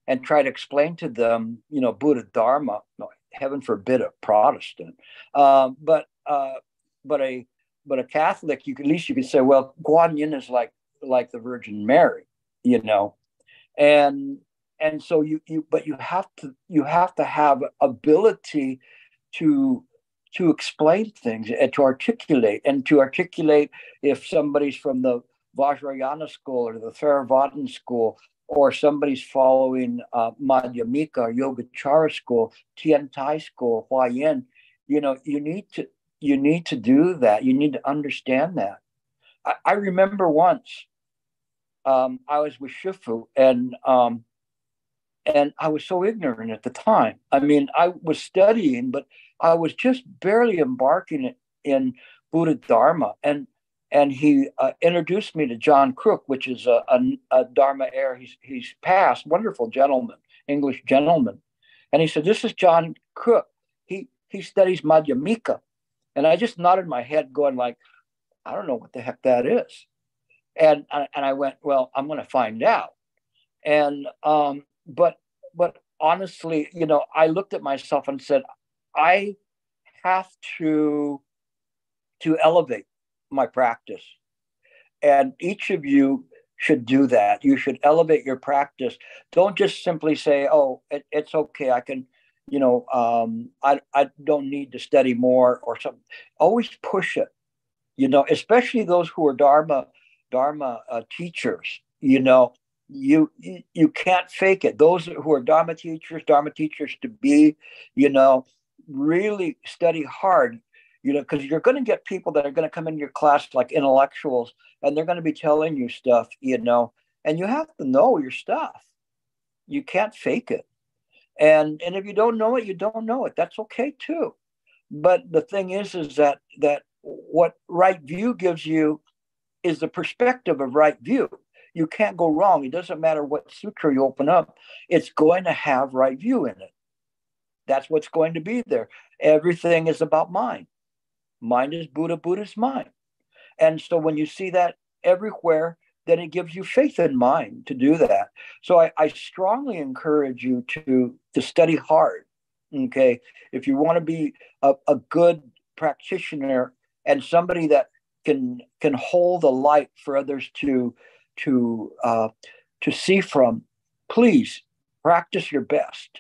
and try to explain to them, Buddha Dharma, no, heaven forbid a Protestant, but a Catholic, at least you could say, well, Guan Yin is like the Virgin Mary, and so but you have to have ability to explain things and to articulate if somebody's from the Vajrayana school or the Theravadan school, or somebody's following Madhyamika or Yogacara school, Tian Tai school, Huayan, you need to do that. You need to understand that. I remember once I was with Shifu, and I was so ignorant at the time. I mean, I was studying, but I was just barely embarking in Buddha Dharma, and he introduced me to John Crook, which is a Dharma heir. He's passed, wonderful gentleman, English gentleman. And he said, this is John Crook. He studies Madhyamika. And I just nodded my head going like, I don't know what the heck that is. And I went, well, I'm going to find out. And but honestly, I looked at myself and said, I have to elevate my practice, and each of you should do that. You should elevate your practice. Don't just simply say, oh, it's okay, I can, I don't need to study more or something. Always push it, especially those who are Dharma teachers. You can't fake it. Those who are Dharma teachers to be, really study hard. Because you're going to get people that are going to come into your class like intellectuals, and they're going to be telling you stuff, and you have to know your stuff. You can't fake it. And if you don't know it, you don't know it. That's okay too. But the thing is that what right view gives you is the perspective of right view. You can't go wrong. It doesn't matter what sutra you open up. It's going to have right view in it. That's what's going to be there. Everything is about mind. Mind is Buddha, Buddha's mind. And so when you see that everywhere, then it gives you faith in mind to do that. So I strongly encourage you to study hard, okay? If you want to be a good practitioner and somebody that can hold a light for others to see from, please practice your best.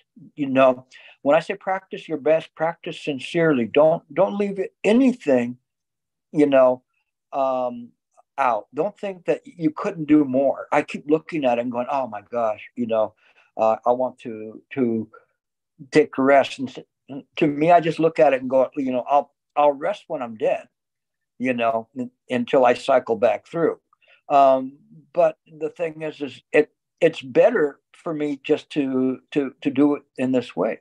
when I say practice your best, practice sincerely. Don't leave anything, you know, out. Don't think that you couldn't do more. I keep looking at it and going, oh my gosh, you know, I want to take a rest. And to me, I just look at it and go, you know, I'll rest when I'm dead, you know, until I cycle back through. But the thing is it's better for me just to do it in this way.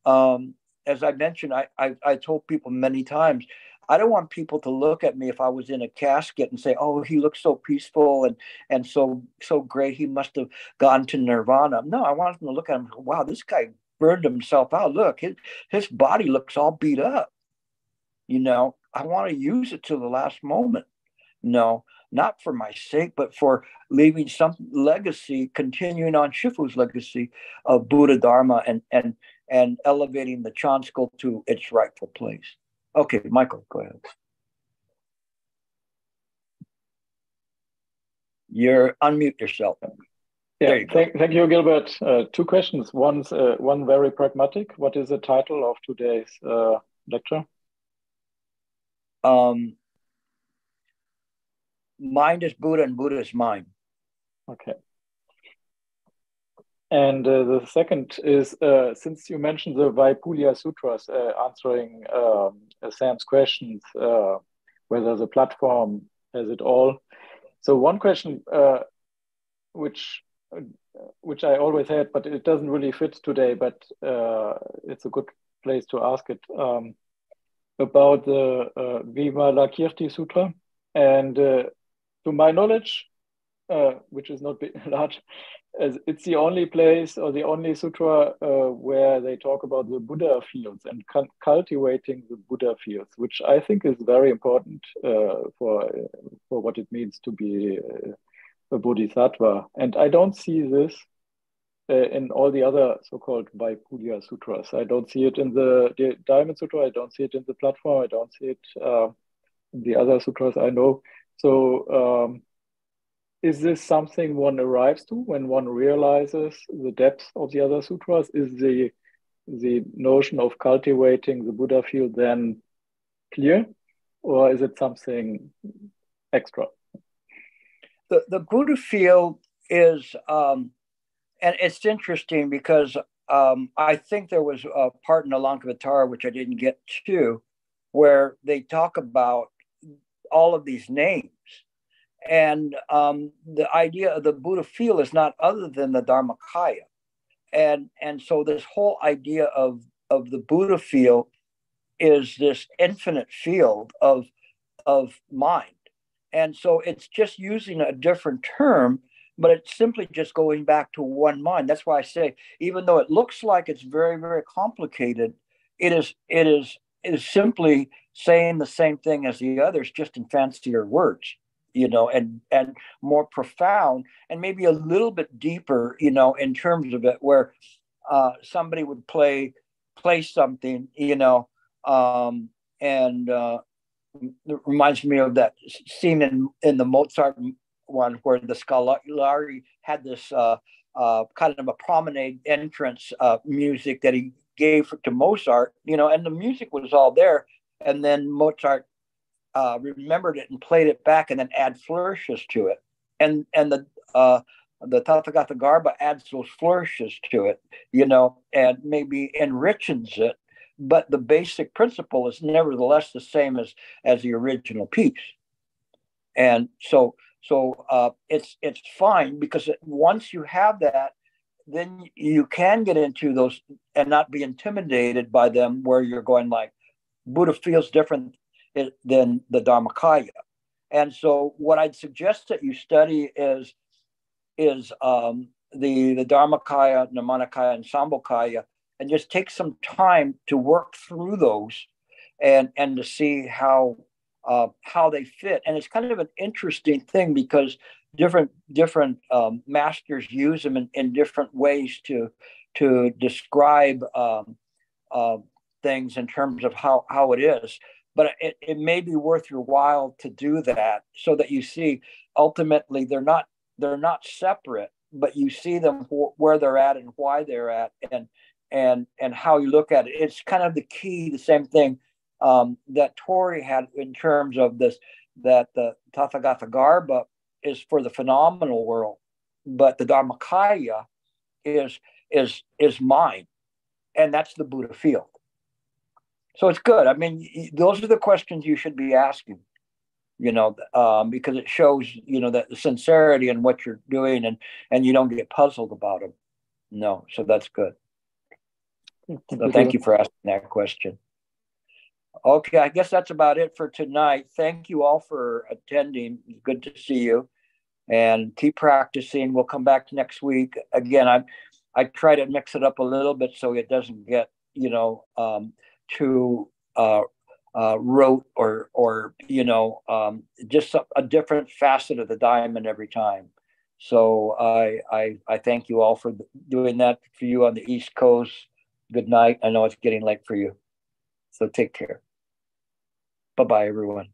As I mentioned, I told people many times, I don't want people to look at me if I was in a casket and say, "Oh, he looks so peaceful and so great. He must have gone to nirvana." No, I want them to look at him and go, "Wow, this guy burned himself out. Look, his body looks all beat up." You know, I want to use it to the last moment. No, not for my sake, but for leaving some legacy, continuing on Shifu's legacy of Buddha Dharma and elevating the Chan school to its rightful place. Okay, Michael, go ahead. You're unmute yourself.
Yeah, thank you, Gilbert. Two questions. One very pragmatic. What is the title of today's lecture?
Mind is Buddha and Buddha is mind.
Okay. And the second is, since you mentioned the Vaipulya Sutras answering Sam's questions, whether the platform has it all. So one question which I always had, but it doesn't really fit today, but it's a good place to ask it, about the Vimalakirti Sutra. And to my knowledge, which is not large, it's the only place or the only sutra where they talk about the Buddha fields and cultivating the Buddha fields, which I think is very important for what it means to be a bodhisattva. And I don't see this in all the other so-called Vaipulya Sutras. I don't see it in the Diamond Sutra. I don't see it in the platform. I don't see it in the other sutras I know. So is this something one arrives to when one realizes the depth of the other sutras? Is the notion of cultivating the Buddha field then clear, or is it something extra?
The Buddha field is, and it's interesting because I think there was a part in Alankavatara, which I didn't get to, where they talk about all of these names. And the idea of the Buddha field is not other than the Dharmakaya. And so this whole idea of the Buddha field is this infinite field of mind. And so it's just using a different term, but it's simply just going back to one mind. That's why I say, even though it looks like it's very, very complicated, it is simply saying the same thing as the others, just in fancier words, you know, and more profound and maybe a little bit deeper, you know, in terms of it, where somebody would play something, you know, and it reminds me of that scene in the Mozart one where the Scagliari had this kind of a promenade entrance music that he gave to Mozart, you know, and the music was all there. And then Mozart remembered it and played it back and then add flourishes to it. And the Tathagata Garba adds those flourishes to it, you know, and maybe enriches it. But the basic principle is nevertheless the same as the original piece. And so it's fine, because once you have that, then you can get into those and not be intimidated by them, where you're going like, Buddha feels different than the Dharmakaya. And so what I'd suggest that you study is the Dharmakaya, Nirmanakaya, and Sambhogakaya, and just take some time to work through those and to see how they fit. And it's kind of an interesting thing, because different masters use them in different ways to describe things in terms of how it is. But it may be worth your while to do that, so that you see ultimately they're not separate, but you see them where they're at and why they're at, and how you look at it. It's kind of the key, the same thing that Tori had in terms of this, that the Tathagata Garbha is for the phenomenal world, but the Dharmakaya is mine, and that's the Buddha field. So it's good. I mean, those are the questions you should be asking, because it shows, that the sincerity in what you're doing, and you don't get puzzled about them. No, so that's good. So thank you for asking that question. Okay, I guess that's about it for tonight. Thank you all for attending. Good to see you, and keep practicing. We'll come back next week. Again, I try to mix it up a little bit so it doesn't get, too rote or just a different facet of the diamond every time. So I thank you all for doing that. For you on the East Coast, good night. I know it's getting late for you, so take care. Bye-bye, everyone.